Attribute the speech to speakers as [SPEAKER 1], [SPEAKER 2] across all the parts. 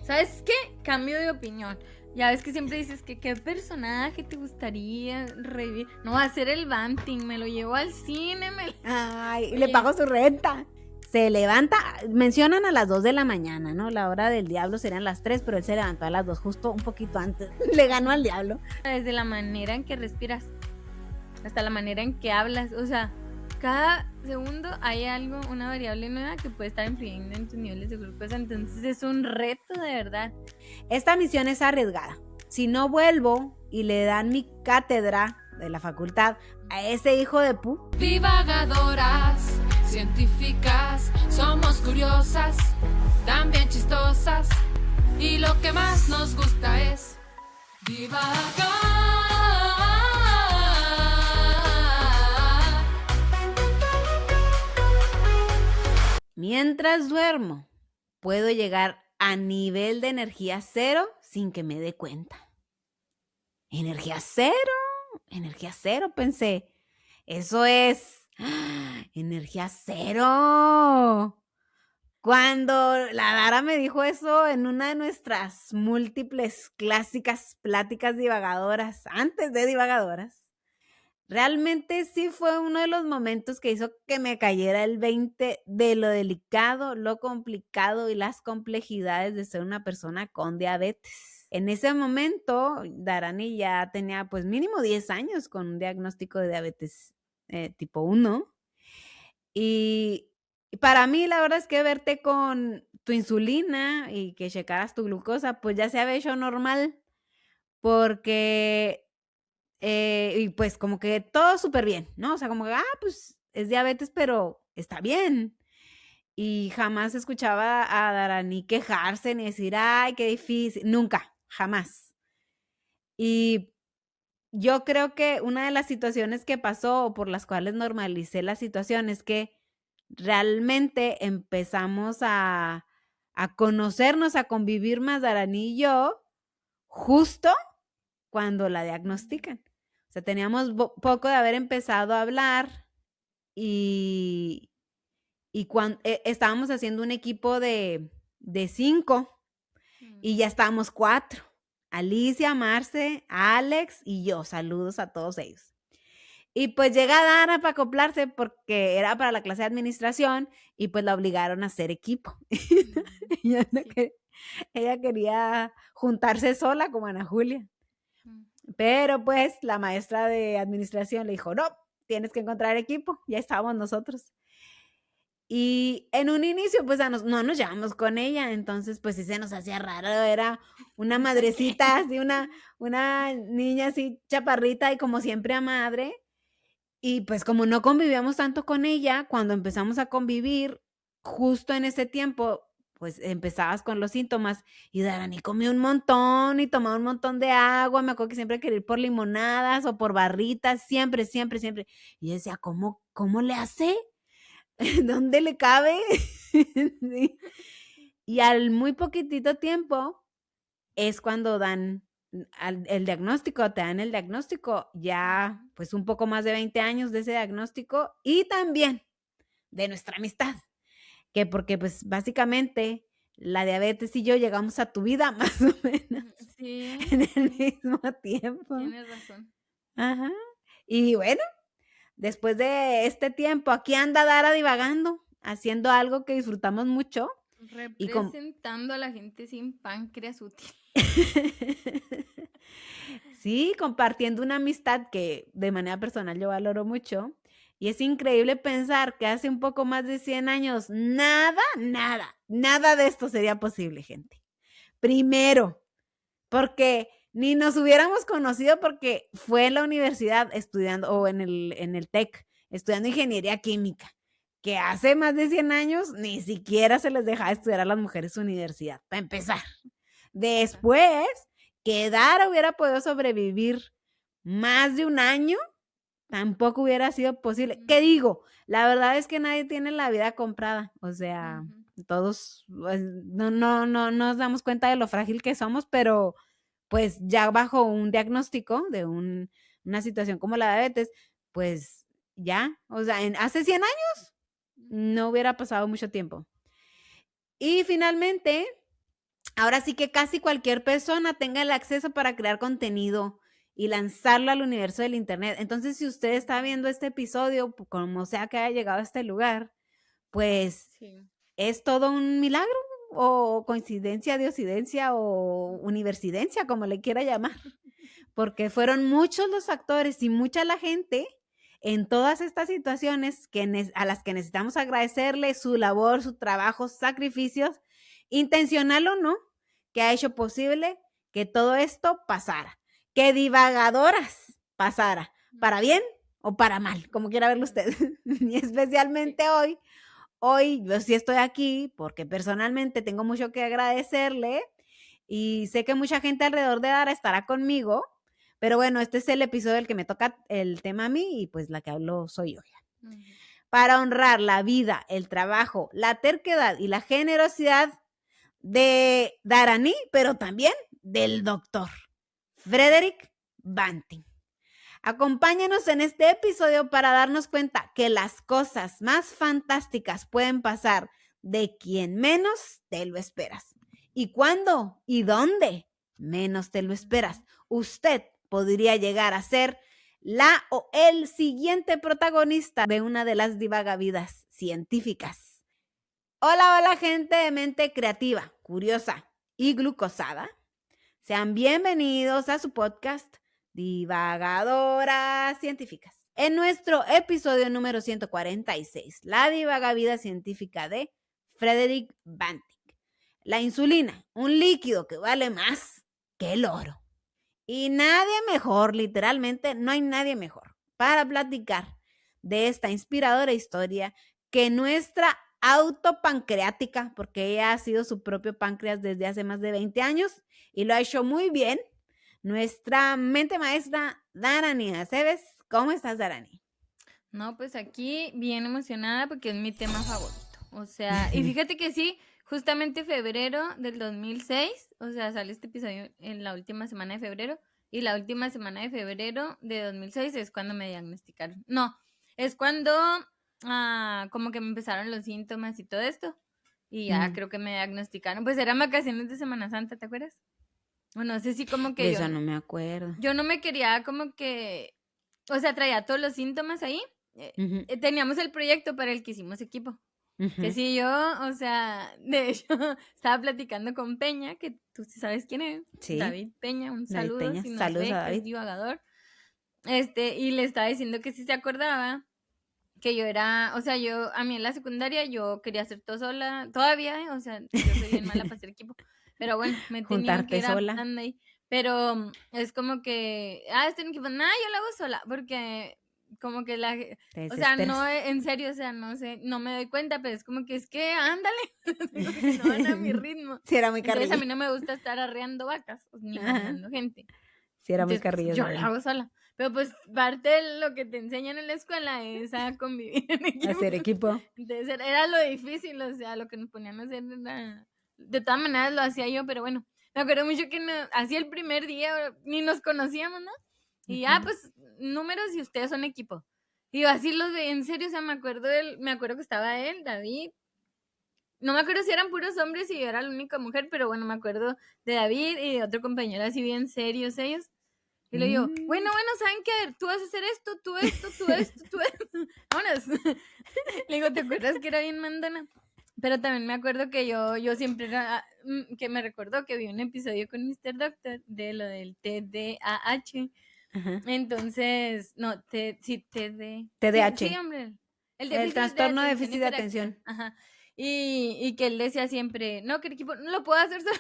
[SPEAKER 1] ¿Sabes qué? Cambio de opinión. Ya ves que siempre dices que qué personaje te gustaría revivir. No, va a ser el Banting, me lo llevo al cine.
[SPEAKER 2] Ay, le pago su renta. Se levanta, mencionan a las 2 de la mañana, ¿no? La hora del diablo serían las 3, pero él se levantó a las 2, justo un poquito antes. Le ganó al diablo.
[SPEAKER 1] Desde la manera en que respiras hasta la manera en que hablas, o sea, cada segundo hay algo, una variable nueva que puede estar influyendo en tus niveles de glucosa, entonces es un reto de verdad.
[SPEAKER 2] Esta misión es arriesgada. Si no vuelvo y le dan mi cátedra de la facultad a ese hijo de pu.
[SPEAKER 3] Divagadoras, científicas, somos curiosas, también chistosas, y lo que más nos gusta es divagar.
[SPEAKER 2] Mientras duermo, puedo llegar a nivel de energía cero sin que me dé cuenta. ¿Energía cero? Energía cero, pensé. Eso es energía cero. Cuando la Dara me dijo eso en una de nuestras múltiples clásicas pláticas divagadoras, antes de divagadoras, realmente sí fue uno de los momentos que hizo que me cayera el 20 de lo delicado, lo complicado y las complejidades de ser una persona con diabetes. En ese momento, Darani ya tenía pues mínimo 10 años con un diagnóstico de diabetes tipo 1. Y para mí la verdad es que verte con tu insulina y que checaras tu glucosa, pues ya se había hecho normal, porque y pues como que todo súper bien, ¿no? O sea, como que, pues es diabetes, pero está bien. Y jamás escuchaba a Darani quejarse ni decir, ay, qué difícil. Nunca, jamás. Y yo creo que una de las situaciones que pasó o por las cuales normalicé la situación es que realmente empezamos a conocernos, a convivir más Darani y yo, justo cuando la diagnostican. O sea, teníamos poco de haber empezado a hablar y cuando estábamos haciendo un equipo de 5 y ya estábamos 4. Alicia, Marce, Alex y yo. Saludos a todos ellos. Y pues llega Dara para acoplarse porque era para la clase de administración y pues la obligaron a hacer equipo. Ella quería juntarse sola como Ana Julia. Pero pues la maestra de administración le dijo, no, tienes que encontrar equipo. Ya estábamos nosotros. Y en un inicio pues no nos llevamos con ella, entonces pues sí se nos hacía raro, era una madrecita, así una niña así chaparrita y como siempre a madre. Y pues como no convivíamos tanto con ella, cuando empezamos a convivir, justo en ese tiempo, pues empezabas con los síntomas y Darani comió un montón y tomaba un montón de agua. Me acuerdo que siempre quería ir por limonadas o por barritas, siempre, siempre, siempre. Y yo decía, ¿cómo le hace? ¿Dónde le cabe? Sí. Y al muy poquitito tiempo es cuando dan el diagnóstico, te dan el diagnóstico, ya pues un poco más de 20 años de ese diagnóstico y también de nuestra amistad, que porque pues básicamente la diabetes y yo llegamos a tu vida más o menos en el mismo tiempo.
[SPEAKER 1] Tienes razón.
[SPEAKER 2] Ajá. Y bueno, después de este tiempo, aquí anda Dara divagando, haciendo algo que disfrutamos mucho.
[SPEAKER 1] Representando a la gente sin páncreas útil.
[SPEAKER 2] Sí, compartiendo una amistad que de manera personal yo valoro mucho. Y es increíble pensar que hace un poco más de 100 años nada de esto sería posible, gente. Primero, porque ni nos hubiéramos conocido porque fue en la universidad estudiando, o en el TEC, estudiando ingeniería química, que hace más de 100 años ni siquiera se les dejaba estudiar a las mujeres en universidad, para empezar. Después, que Dara hubiera podido sobrevivir más de un año, tampoco hubiera sido posible. ¿Qué digo? La verdad es que nadie tiene la vida comprada, o sea, todos pues, no nos damos cuenta de lo frágil que somos, pero pues ya bajo un diagnóstico de una situación como la diabetes, pues ya, o sea, hace 100 años no hubiera pasado mucho tiempo. Y finalmente, ahora sí que casi cualquier persona tenga el acceso para crear contenido y lanzarlo al universo del internet. Entonces, si usted está viendo este episodio, como sea que haya llegado a este lugar, pues es todo un milagro, o coincidencia, diosidencia, o universidencia, como le quiera llamar, porque fueron muchos los factores y mucha la gente en todas estas situaciones a las que necesitamos agradecerle su labor, su trabajo, sus sacrificios, intencional o no, que ha hecho posible que todo esto pasara, que divagadoras pasara, para bien o para mal, como quiera verlo usted. Y especialmente hoy yo sí estoy aquí porque personalmente tengo mucho que agradecerle y sé que mucha gente alrededor de Dara estará conmigo, pero bueno, este es el episodio del que me toca el tema a mí y pues la que hablo soy yo. Para honrar la vida, el trabajo, la terquedad y la generosidad de Darani, pero también del doctor Frederick Banting. Acompáñanos en este episodio para darnos cuenta que las cosas más fantásticas pueden pasar de quien menos te lo esperas. ¿Y cuándo? ¿Y dónde? Menos te lo esperas. Usted podría llegar a ser la o el siguiente protagonista de una de las divagavidas científicas. Hola, gente de mente creativa, curiosa y glucosada. Sean bienvenidos a su podcast Divagadoras Científicas. En nuestro episodio número 146, la divagavida científica de Frederick Banting. La insulina, un líquido que vale más que el oro. Y nadie mejor, literalmente no hay nadie mejor para platicar de esta inspiradora historia que nuestra autopancreática, porque ella ha sido su propio páncreas desde hace más de 20 años y lo ha hecho muy bien, nuestra mente maestra Darani Aceves. ¿Cómo estás, Darani?
[SPEAKER 1] No, pues aquí bien emocionada porque es mi tema favorito. O sea, y fíjate que sí, justamente febrero del 2006, o sea, sale este episodio en la última semana de febrero, y la última semana de febrero de 2006 es cuando me diagnosticaron. No, es cuando como que me empezaron los síntomas y todo esto, y ya creo que me diagnosticaron. Pues eran vacaciones de Semana Santa, ¿te acuerdas? Bueno, no sé si como que
[SPEAKER 2] Eso no me acuerdo.
[SPEAKER 1] Yo no me quería como que, o sea, traía todos los síntomas ahí. Teníamos el proyecto para el que hicimos equipo. Que sí, yo, o sea, de hecho, estaba platicando con Peña, que tú sí sabes quién es. Sí. David Peña, un saludo. David Peña. Si saludos ve, a David. Que es divagador. Y le estaba diciendo que sí se acordaba que yo era, o sea, a mí en la secundaria yo quería hacer todo sola, todavía, o sea, yo soy bien mala para hacer equipo. Pero bueno, me tenía que ir adaptando ahí. Pero es como que, estoy en equipo, yo lo hago sola, porque como que o sea, no, en serio, o sea, no sé, no me doy cuenta, pero es como que ándale, no van a mi ritmo.
[SPEAKER 2] Sí, era muy carrilla.
[SPEAKER 1] Entonces a mí no me gusta estar arreando vacas, ni mandando gente.
[SPEAKER 2] Sí, era muy carrilla.
[SPEAKER 1] Yo lo hago sola. Pero pues parte de lo que te enseñan en la escuela es a convivir en equipo.
[SPEAKER 2] Hacer equipo.
[SPEAKER 1] Entonces era lo difícil, o sea, lo que nos ponían a hacer era... De todas maneras lo hacía yo, pero bueno, me acuerdo mucho que hacía el primer día, ni nos conocíamos, ¿no? Y pues, números y ustedes son equipo. Y yo así los veía, en serio, o sea, me acuerdo que estaba él, David. No me acuerdo si eran puros hombres y yo era la única mujer, pero bueno, me acuerdo de David y de otro compañero así bien serios ellos. Y le digo, bueno, ¿saben qué? Tú vas a hacer esto, tú esto. Vámonos. Le digo, ¿te acuerdas que era bien mandona? Pero también me acuerdo que yo siempre era, que me recordó que vi un episodio con Mr. Doctor de lo del TDAH. Entonces, no,
[SPEAKER 2] TDAH.
[SPEAKER 1] Sí, hombre.
[SPEAKER 2] El trastorno de déficit de atención.
[SPEAKER 1] Ajá. Y que él decía siempre, no, que el equipo no lo puedo hacer solo.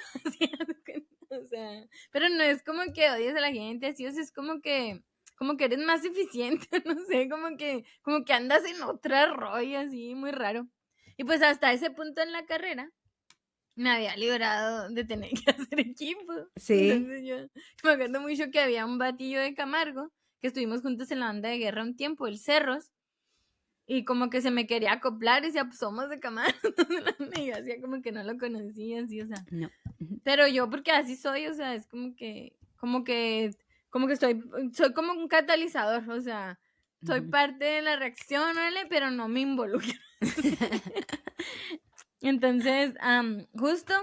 [SPEAKER 1] O sea, pero no es como que odies a la gente así, o sea, es como que eres más eficiente, no sé, como que andas en otra rollo así, muy raro. Y pues hasta ese punto en la carrera me había librado de tener que hacer equipo.
[SPEAKER 2] Sí.
[SPEAKER 1] Entonces yo me acuerdo mucho que había un batillo de Camargo, que estuvimos juntos en la banda de guerra un tiempo, el Cerros, y como que se me quería acoplar y decía, pues somos de Camargo. Y yo hacía como que no lo conocía, así, o sea.
[SPEAKER 2] No.
[SPEAKER 1] Pero yo, porque así soy, o sea, es como que soy como un catalizador, o sea, soy parte de la reacción, ¿vale? Pero no me involucro. Entonces, justo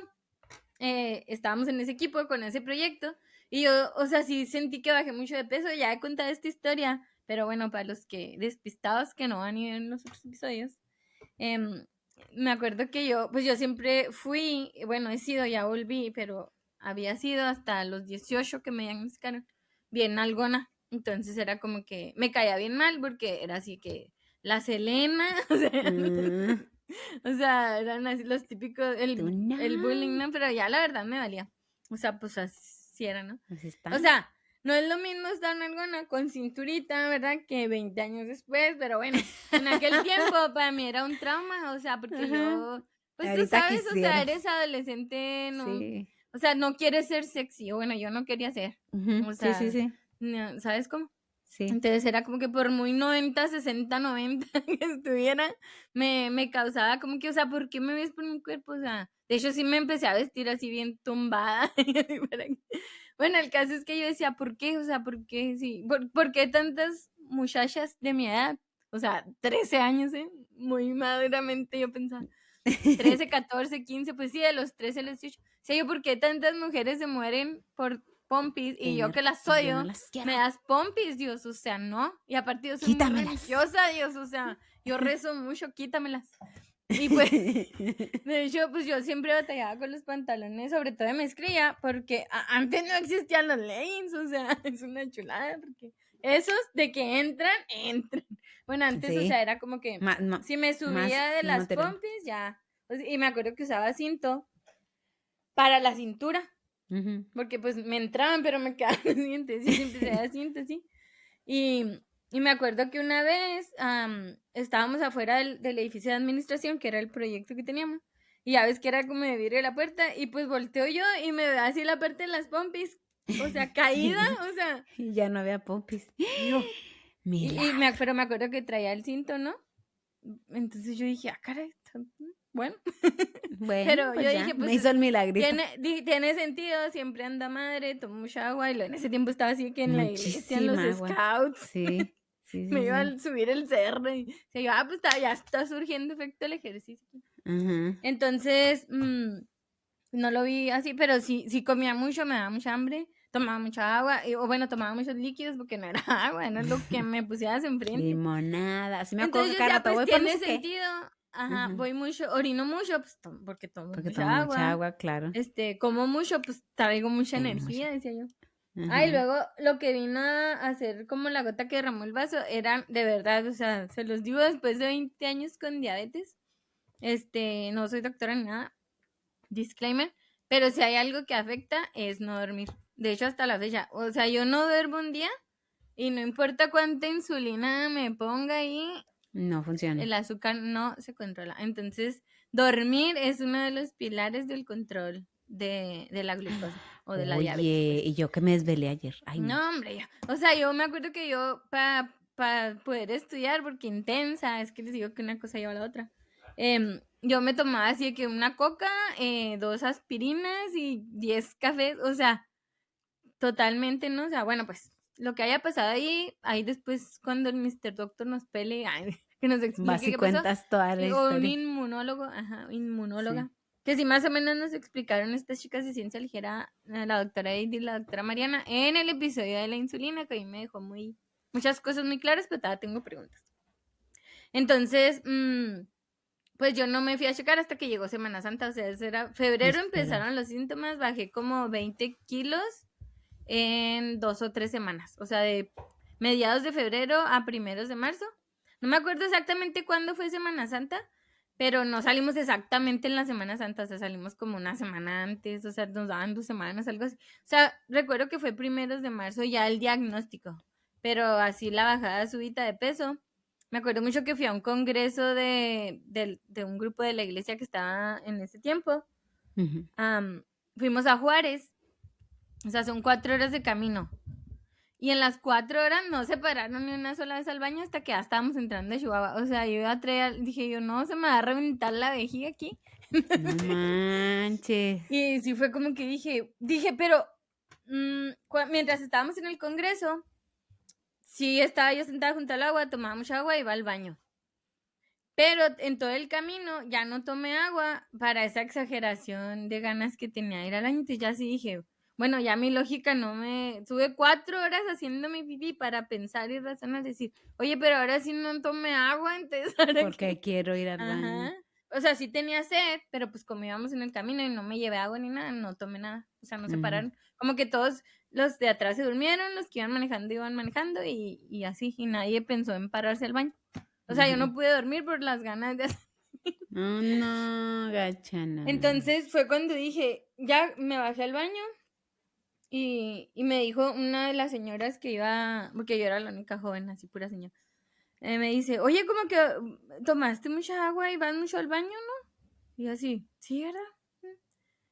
[SPEAKER 1] estábamos en ese equipo con ese proyecto y yo, o sea, sí sentí que bajé mucho de peso. Ya he contado esta historia, pero bueno, para los que despistados que no van a ir en los otros episodios, me acuerdo que yo siempre fui, bueno, he sido, ya volví, pero había sido hasta los 18 que me diagnosticaron bien algona. Entonces era como que me caía bien mal porque era así que la Selena, o sea, eran así los típicos, el bullying, ¿no? Pero ya la verdad me valía. O sea, pues así era, ¿no?
[SPEAKER 2] Así está.
[SPEAKER 1] O sea, no es lo mismo estar nalgona con cinturita, ¿verdad? Que 20 años después, pero bueno, en aquel tiempo para mí era un trauma, o sea, porque yo, pues
[SPEAKER 2] ahorita
[SPEAKER 1] tú sabes,
[SPEAKER 2] quisieras.
[SPEAKER 1] o sea, eres adolescente, no,
[SPEAKER 2] sí.
[SPEAKER 1] o sea, no quieres ser sexy, o bueno, yo no quería ser, o sea,
[SPEAKER 2] sí.
[SPEAKER 1] no, ¿sabes cómo?
[SPEAKER 2] Sí.
[SPEAKER 1] Entonces era como que por muy 90, 60, 90 que estuviera, me causaba como que, o sea, ¿por qué me ves por mi cuerpo? O sea, de hecho sí me empecé a vestir así bien tumbada. Bueno, el caso es que yo decía, ¿por qué? O sea, ¿por qué? Sí, ¿por qué tantas muchachas de mi edad? O sea, 13 años, muy maduramente yo pensaba. 13, 14, 15, pues sí, de los 13 a los 18. O sea, yo, ¿por qué tantas mujeres se mueren por pompis? Y yo que las odio,
[SPEAKER 2] no las quiero.
[SPEAKER 1] me das pompis, Dios, o sea, no. Y aparte yo soy muy religiosa, Dios, o sea, yo rezo mucho, quítamelas. Y pues, de hecho, pues yo siempre batallaba con los pantalones, sobre todo de mezclilla, porque antes no existían los leggings, o sea, es una chulada, porque esos de que entran. Bueno, antes,
[SPEAKER 2] Sí.
[SPEAKER 1] o sea, era como que si me subía de las pompis, ya. Y me acuerdo que usaba cinto para la cintura, porque pues me entraban, pero me quedaban los dientes, y siempre traía cinto, sí. Y me acuerdo que una vez estábamos afuera del edificio de administración, que era el proyecto que teníamos, y ya ves que era como de vidrio la puerta, y pues volteo yo y me veo así la parte de las pompis, o sea, caída, o sea.
[SPEAKER 2] Y ya no había pompis.
[SPEAKER 1] Pero me acuerdo que traía el cinto, ¿no? Entonces yo dije, caray, bueno. Pero
[SPEAKER 2] pues
[SPEAKER 1] yo
[SPEAKER 2] ya,
[SPEAKER 1] dije, pues
[SPEAKER 2] me hizo el milagrito.
[SPEAKER 1] tiene sentido, siempre anda madre, tomo mucha agua, y en ese tiempo estaba así que en la iglesia, en los scouts.
[SPEAKER 2] Sí.
[SPEAKER 1] Me iba a subir el cerro y se yo, pues ya está surgiendo efecto el ejercicio. Entonces, no lo vi así, pero sí comía mucho, me daba mucha hambre, tomaba mucha agua, o bueno, tomaba muchos líquidos porque no era agua, no es lo que me pusieras enfrente.
[SPEAKER 2] Limonada, así me acuerdo.
[SPEAKER 1] Entonces ya pues tiene sentido, voy mucho, orino mucho, pues porque tomo mucha agua,
[SPEAKER 2] claro.
[SPEAKER 1] Como mucho, pues traigo mucha energía, decía yo. Y luego lo que vino a hacer como la gota que derramó el vaso era, de verdad, o sea, se los digo después de 20 años con diabetes, no soy doctora ni nada, disclaimer, pero si hay algo que afecta es no dormir. De hecho, hasta la fecha, o sea, yo no duermo un día y no importa cuánta insulina me ponga ahí,
[SPEAKER 2] no funciona.
[SPEAKER 1] El azúcar no se controla. Entonces, dormir es uno de los pilares del control de la glucosa o de la diabetes.
[SPEAKER 2] Oye, y yo que me desvelé ayer. Ay,
[SPEAKER 1] no, hombre, o sea, yo me acuerdo que yo para poder estudiar, porque intensa, es que les digo que una cosa lleva a la otra, yo me tomaba así que una coca, 2 aspirinas y 10 cafés, o sea, totalmente, ¿no? O sea, bueno, pues lo que haya pasado ahí después cuando el Mr. Doctor nos pele, que nos explique qué pasó.
[SPEAKER 2] Toda la historia.
[SPEAKER 1] Un inmunóloga, sí. Que sí más o menos nos explicaron estas chicas de ciencia ligera, la doctora Edith y la doctora Mariana, en el episodio de la insulina, que a mí me dejó muchas cosas muy claras, pero todavía tengo preguntas. Entonces, pues yo no me fui a checar hasta que llegó Semana Santa, o sea, era febrero. Empezaron los síntomas, bajé como 20 kilos en 2 o 3 semanas, o sea, de mediados de febrero a primeros de marzo. No me acuerdo exactamente cuándo fue Semana Santa, pero no salimos exactamente en la Semana Santa, o sea, salimos como una semana antes, o sea, nos daban 2 semanas, algo así. O sea, recuerdo que fue primeros de marzo ya el diagnóstico, pero así la bajada súbita de peso. Me acuerdo mucho que fui a un congreso de un grupo de la iglesia que estaba en ese tiempo. Fuimos a Juárez, o sea, son 4 horas de camino. Y en las 4 horas no se pararon ni una sola vez al baño hasta que ya estábamos entrando a Chihuahua. O sea, yo iba a traer, dije yo, no, se me va a reventar la vejiga aquí.
[SPEAKER 2] No manches.
[SPEAKER 1] Y sí fue como que dije, pero mientras estábamos en el congreso, sí estaba yo sentada junto al agua, tomaba mucha agua y iba al baño. Pero en todo el camino ya no tomé agua para esa exageración de ganas que tenía de ir al baño. Entonces ya sí dije, bueno, ya mi lógica no me... Tuve 4 horas haciendo mi pipí para pensar y razonar, decir, oye, pero ahora sí no tomé agua, entonces ahora
[SPEAKER 2] Porque quiero ir al baño.
[SPEAKER 1] Ajá. O sea, sí tenía sed, pero pues como íbamos en el camino y no me llevé agua ni nada, no tomé nada. O sea, no se pararon. Como que todos los de atrás se durmieron, los que iban manejando y así, y nadie pensó en pararse al baño. O sea, yo no pude dormir por las ganas de hacer.
[SPEAKER 2] Oh, no, gachana.
[SPEAKER 1] Entonces fue cuando dije, ya me bajé al baño y me dijo una de las señoras que iba, porque yo era la única joven, así pura señora. Me dice, oye, como que tomaste mucha agua y vas mucho al baño, ¿no? Y yo así, sí, ¿verdad?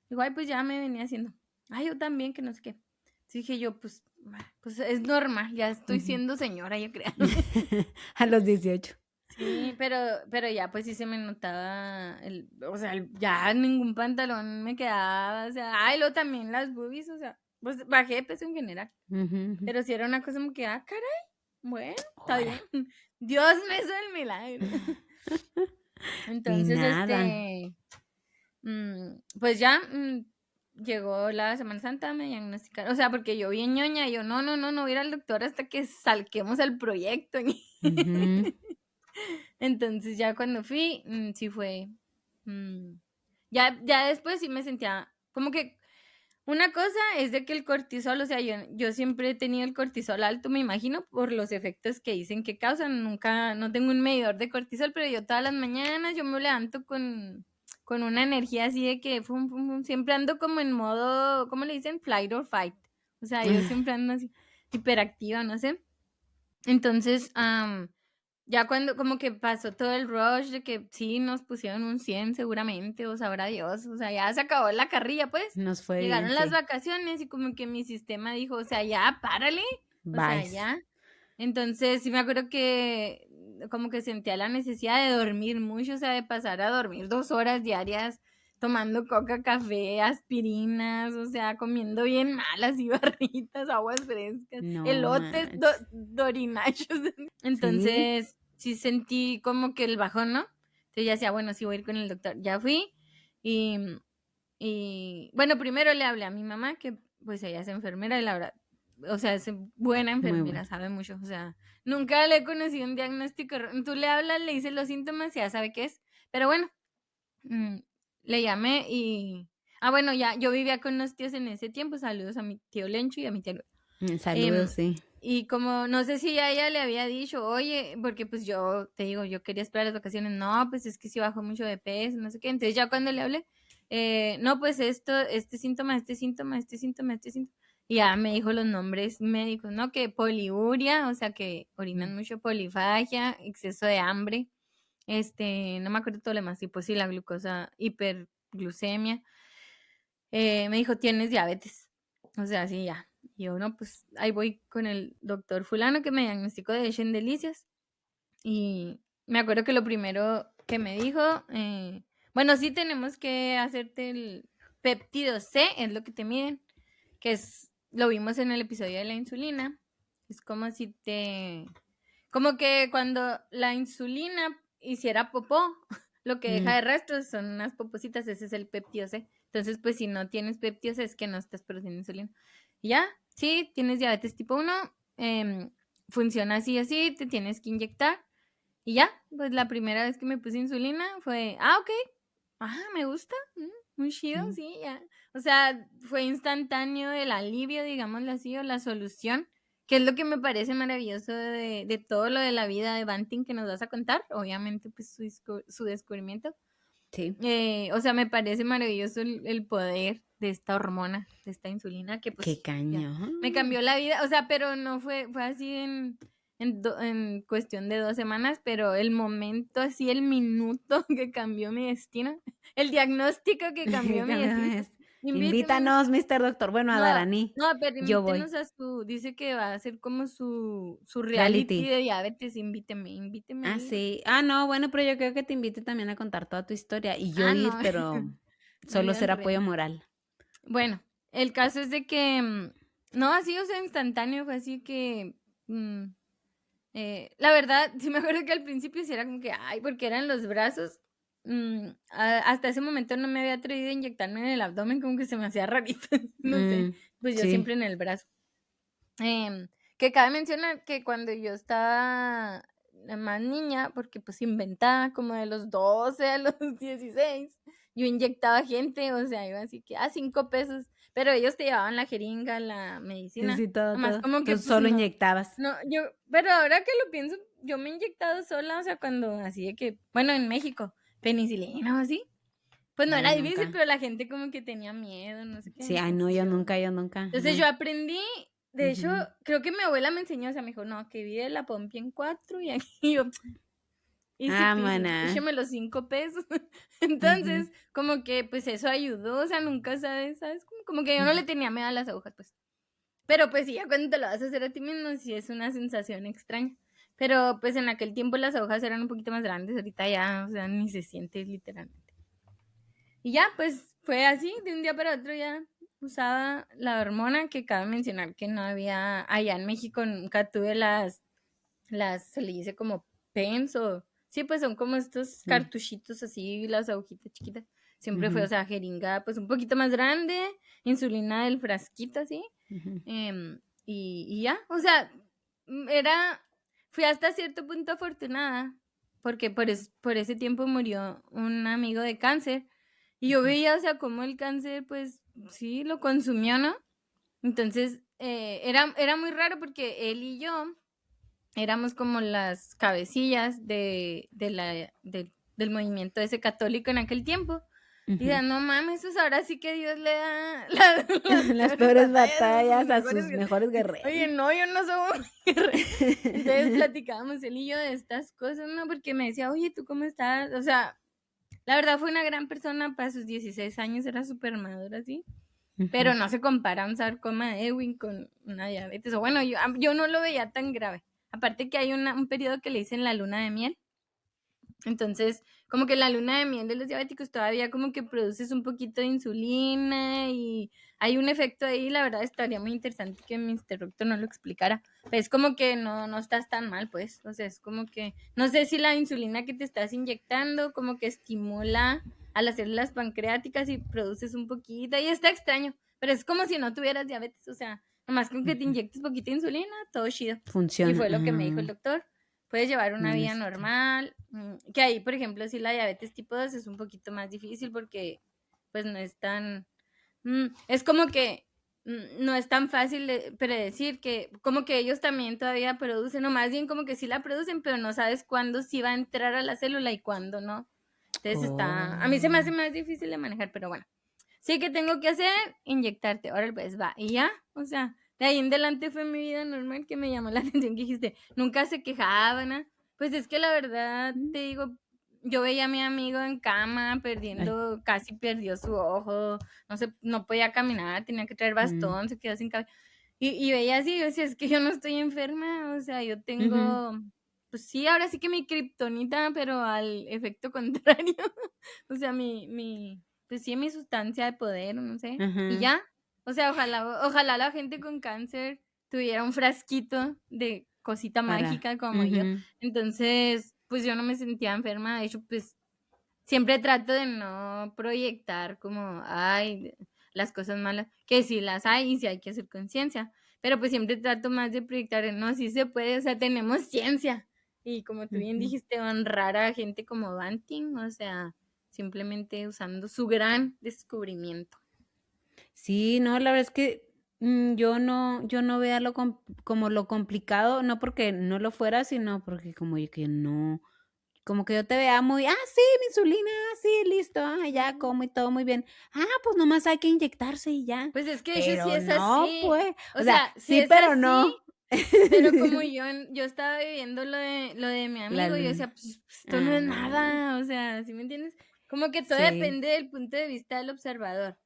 [SPEAKER 1] Igual pues ya me venía haciendo. Ay, yo también, que no sé qué. Entonces dije yo, pues es normal, ya estoy siendo señora, yo creo.
[SPEAKER 2] A los 18.
[SPEAKER 1] Sí, pero ya pues sí se me notaba, o sea, ya ningún pantalón me quedaba, o sea, ay, luego también las boobies, o sea, pues bajé de peso en general. Pero si era una cosa como que, caray, bueno, está bien. Dios me hizo el milagro. Entonces, pues ya llegó la Semana Santa, me diagnosticaron, o sea, porque yo bien ñoña, yo no voy a ir al doctor hasta que salquemos el proyecto. Entonces ya cuando fui, sí fue, ya después sí me sentía como que una cosa es de que el cortisol, o sea, yo siempre he tenido el cortisol alto, me imagino, por los efectos que dicen que causan. Nunca, no tengo un medidor de cortisol, pero yo todas las mañanas yo me levanto con una energía así de que siempre ando como en modo, ¿cómo le dicen? Flight or fight. O sea, yo siempre ando así hiperactiva, no sé. Entonces, ya cuando como que pasó todo el rush de que sí nos pusieron un 100 seguramente, o sabrá Dios, o sea, ya se acabó la carrilla, pues.
[SPEAKER 2] Nos fue
[SPEAKER 1] Llegaron
[SPEAKER 2] bien,
[SPEAKER 1] las
[SPEAKER 2] sí.
[SPEAKER 1] vacaciones y como que mi sistema dijo, o sea, ya, párale, o sea, ya. Entonces, sí me acuerdo que como que sentía la necesidad de dormir mucho, o sea, de pasar a dormir 2 horas diarias tomando coca, café, aspirinas, o sea, comiendo bien malas y barritas, aguas frescas,
[SPEAKER 2] No
[SPEAKER 1] elotes,
[SPEAKER 2] manches.
[SPEAKER 1] dorinachos. Entonces, sí sentí como que el bajón, ¿no? Entonces ya decía, bueno, sí voy a ir con el doctor. Ya fui y bueno, primero le hablé a mi mamá, que pues ella es enfermera y la verdad, o sea, es buena enfermera,
[SPEAKER 2] buena.
[SPEAKER 1] sabe mucho, o sea, nunca le he conocido un diagnóstico. Tú le hablas, le dices los síntomas y ya sabe qué es. Pero bueno, le llamé y... bueno, ya yo vivía con unos tíos en ese tiempo. Saludos a mi tío Lencho y a mi tía Lu.
[SPEAKER 2] Saludos, sí.
[SPEAKER 1] Y como no sé si a ella le había dicho, oye, porque pues yo te digo, yo quería esperar las vacaciones, no, pues es que sí bajó mucho de peso, no sé qué. Entonces ya cuando le hablé, no, pues este síntoma. Y ya me dijo los nombres médicos, ¿no? Que poliuria, o sea que orinan mucho, polifagia, exceso de hambre, no me acuerdo todo lo demás, y pues sí, la glucosa, hiperglucemia. Me dijo, tienes diabetes. O sea, sí, ya. Y yo, no, pues ahí voy con el doctor fulano que me diagnosticó de delicias. Y me acuerdo que lo primero que me dijo, bueno, sí tenemos que hacerte el péptido C, es lo que te miden, que lo vimos en el episodio de la insulina. Es como si como que cuando la insulina hiciera popó, lo que deja de rastros son unas popositas, ese es el péptido C. Entonces, pues si no tienes péptidos es que no estás produciendo insulina. Y ya, sí, tienes diabetes tipo 1, funciona así, te tienes que inyectar. Y ya, pues la primera vez que me puse insulina fue, ok, me gusta, muy chido, sí, ya. O sea, fue instantáneo el alivio, digámoslo así, o la solución, que es lo que me parece maravilloso de todo lo de la vida de Banting que nos vas a contar, obviamente pues su descubrimiento.
[SPEAKER 2] Sí.
[SPEAKER 1] O sea, me parece maravilloso el poder de esta hormona, de esta insulina, que pues
[SPEAKER 2] Qué caño.
[SPEAKER 1] me cambió la vida, o sea, pero no fue así en cuestión de 2 semanas, pero el momento, así el minuto que cambió mi destino, el diagnóstico que cambió mi destino.
[SPEAKER 2] Invítanos, Mr. Doctor. Bueno, a Darani.
[SPEAKER 1] No, pero
[SPEAKER 2] yo voy.
[SPEAKER 1] invítenos dice que va a ser como su reality de diabetes, invíteme.
[SPEAKER 2] Sí. No, bueno, pero yo creo que te invite también a contar toda tu historia y yo ir,
[SPEAKER 1] no.
[SPEAKER 2] pero solo ser apoyo moral.
[SPEAKER 1] Bueno, el caso es de que, no, así, o sea, instantáneo, fue así que, La verdad, sí me acuerdo que al principio sí era como que, ay, porque eran los brazos. Hasta ese momento no me había atrevido a inyectarme en el abdomen, como que se me hacía rarito, no sé, pues yo
[SPEAKER 2] sí.
[SPEAKER 1] siempre en el brazo. Que cabe mencionar que cuando yo estaba más niña, porque pues inventaba como de los 12 a los 16, yo inyectaba gente, o sea, iba así que a 5 pesos, pero ellos te llevaban la jeringa, la medicina,
[SPEAKER 2] Sí, todo,
[SPEAKER 1] nomás
[SPEAKER 2] todo.
[SPEAKER 1] como que
[SPEAKER 2] Tú
[SPEAKER 1] pues
[SPEAKER 2] solo
[SPEAKER 1] no,
[SPEAKER 2] inyectabas.
[SPEAKER 1] pero ahora que lo pienso, yo me he inyectado sola, o sea, cuando así de que, bueno, en México, penicilina o así, pues no
[SPEAKER 2] Ay,
[SPEAKER 1] era difícil,
[SPEAKER 2] nunca.
[SPEAKER 1] pero la gente como que tenía miedo, no sé qué,
[SPEAKER 2] Sí, ay, no,
[SPEAKER 1] entonces
[SPEAKER 2] yo nunca.
[SPEAKER 1] entonces yo aprendí, de hecho,
[SPEAKER 2] Ujú.
[SPEAKER 1] creo que mi abuela me enseñó, o sea, me dijo, no, que divide la pompi en 4 y aquí yo, easy
[SPEAKER 2] Ah,
[SPEAKER 1] peasy,
[SPEAKER 2] maná.
[SPEAKER 1] échame los 5 pesos.
[SPEAKER 2] Ujú,
[SPEAKER 1] Entonces, como que pues eso ayudó, o sea, nunca ¿sabes? Como que yo no le
[SPEAKER 2] ujú.
[SPEAKER 1] tenía miedo a las agujas, pues. Pero pues sí, ya cuando te lo vas a hacer a ti mismo, sí es una sensación extraña. Pero pues en aquel tiempo las agujas eran un poquito más grandes, ahorita ya, o sea, ni se siente literalmente. Y ya, pues fue así, de un día para otro ya usaba la hormona, que cabe mencionar que no había, allá en México nunca tuve se le dice como pens o, sí, pues son como estos cartuchitos así, las agujitas chiquitas. Siempre fue, o
[SPEAKER 2] Ujú,
[SPEAKER 1] sea, jeringa pues un poquito más grande, insulina del frasquito así,
[SPEAKER 2] ujú.
[SPEAKER 1] y ya, o sea, era, fui hasta cierto punto afortunada, porque por ese tiempo murió un amigo de cáncer, y yo veía, o sea, cómo el cáncer, pues, sí, lo consumió, ¿no? Entonces, era muy raro porque él y yo éramos como las cabecillas del movimiento ese católico en aquel tiempo. Y
[SPEAKER 2] Ujú.
[SPEAKER 1] decían, no mames, pues ahora sí que Dios le da
[SPEAKER 2] Las
[SPEAKER 1] peores
[SPEAKER 2] peores
[SPEAKER 1] batallas
[SPEAKER 2] batallas a sus mejores
[SPEAKER 1] Oye,
[SPEAKER 2] guerreros.
[SPEAKER 1] no, yo no soy un guerrero. Entonces platicábamos él y yo de estas cosas, ¿no? Porque me decía, oye, ¿tú cómo estás? O sea, la verdad fue una gran persona para sus 16 años, era súper madura, ¿sí? Pero
[SPEAKER 2] Ujú.
[SPEAKER 1] no se compara un sarcoma de Ewing con una diabetes. O bueno, yo no lo veía tan grave. Aparte que hay un periodo que le dicen la luna de miel. Entonces, como que la luna de miel de los diabéticos todavía como que produces un poquito de insulina y hay un efecto ahí, la verdad estaría muy interesante que Mr. Doctor no lo explicara. Pero es como que no estás tan mal, pues. O sea, es como que, no sé si la insulina que te estás inyectando como que estimula a las células pancreáticas y produces un poquito, y está extraño, pero es como si no tuvieras diabetes, o sea, nomás con que te
[SPEAKER 2] Ujú.
[SPEAKER 1] inyectes poquito de insulina, todo chido. Y
[SPEAKER 2] Funciona.
[SPEAKER 1] fue lo que me dijo el doctor. Puedes llevar una
[SPEAKER 2] No
[SPEAKER 1] vida
[SPEAKER 2] necesito.
[SPEAKER 1] normal, que ahí, por ejemplo, si la diabetes tipo 2 es un poquito más difícil porque pues no es tan, es como que no es tan fácil de predecir, que como que ellos también todavía producen, o más bien como que sí la producen, pero no sabes cuándo sí va a entrar a la célula y cuándo no. Entonces a mí se me hace
[SPEAKER 2] Oh.
[SPEAKER 1] más difícil de manejar, pero bueno. Sí, que tengo que hacer, inyectarte. Ahora pues va. Y ya, o sea, de ahí en adelante fue mi vida normal, que me llamó la atención que dijiste, nunca se quejaban, ¿no? Pues es que la verdad,
[SPEAKER 2] Mm.
[SPEAKER 1] te digo, yo veía a mi amigo en cama
[SPEAKER 2] Ay.
[SPEAKER 1] casi perdió su ojo, no sé, no podía caminar, tenía que traer
[SPEAKER 2] Mm.
[SPEAKER 1] bastón, se quedó sin cabello. Y veía así, yo decía, es que yo no estoy enferma, o sea, yo
[SPEAKER 2] Ujú.
[SPEAKER 1] tengo, pues sí, ahora sí que mi kriptonita, pero al efecto contrario. O sea, pues sí, mi sustancia de poder, no sé. Y
[SPEAKER 2] Ajá.
[SPEAKER 1] ya. O sea, ojalá la gente con cáncer tuviera un frasquito de cosita
[SPEAKER 2] Para.
[SPEAKER 1] mágica como yo.
[SPEAKER 2] Ujú.
[SPEAKER 1] Entonces, pues yo no me sentía enferma. De hecho, pues siempre trato de no proyectar como, ay, las cosas malas, que sí las hay y sí hay que hacer conciencia. Pero pues siempre trato más de proyectar, no, sí se puede, o sea, tenemos ciencia. Y como tú bien
[SPEAKER 2] Ujú.
[SPEAKER 1] dijiste, honrar a gente como Banting, o sea, simplemente usando su gran descubrimiento.
[SPEAKER 2] Sí, no, la verdad es que yo no vea como lo complicado, no porque no lo fuera, sino porque como que no, como que yo te vea muy, sí, mi insulina, sí, listo, ya
[SPEAKER 1] Ujú.
[SPEAKER 2] como y todo muy bien. Pues nomás hay que inyectarse y ya.
[SPEAKER 1] Pues es que de hecho sí
[SPEAKER 2] Pero
[SPEAKER 1] es
[SPEAKER 2] no,
[SPEAKER 1] así.
[SPEAKER 2] pues,
[SPEAKER 1] O
[SPEAKER 2] o sea,
[SPEAKER 1] sea, sí
[SPEAKER 2] sí,
[SPEAKER 1] es
[SPEAKER 2] pero
[SPEAKER 1] así,
[SPEAKER 2] no.
[SPEAKER 1] pero como yo estaba viviendo lo de mi
[SPEAKER 2] La
[SPEAKER 1] amigo, yo decía,
[SPEAKER 2] luna.
[SPEAKER 1] pues esto no es
[SPEAKER 2] Ah,
[SPEAKER 1] nada, o sea, ¿sí me entiendes? Como que todo
[SPEAKER 2] sí.
[SPEAKER 1] depende del punto de vista del observador.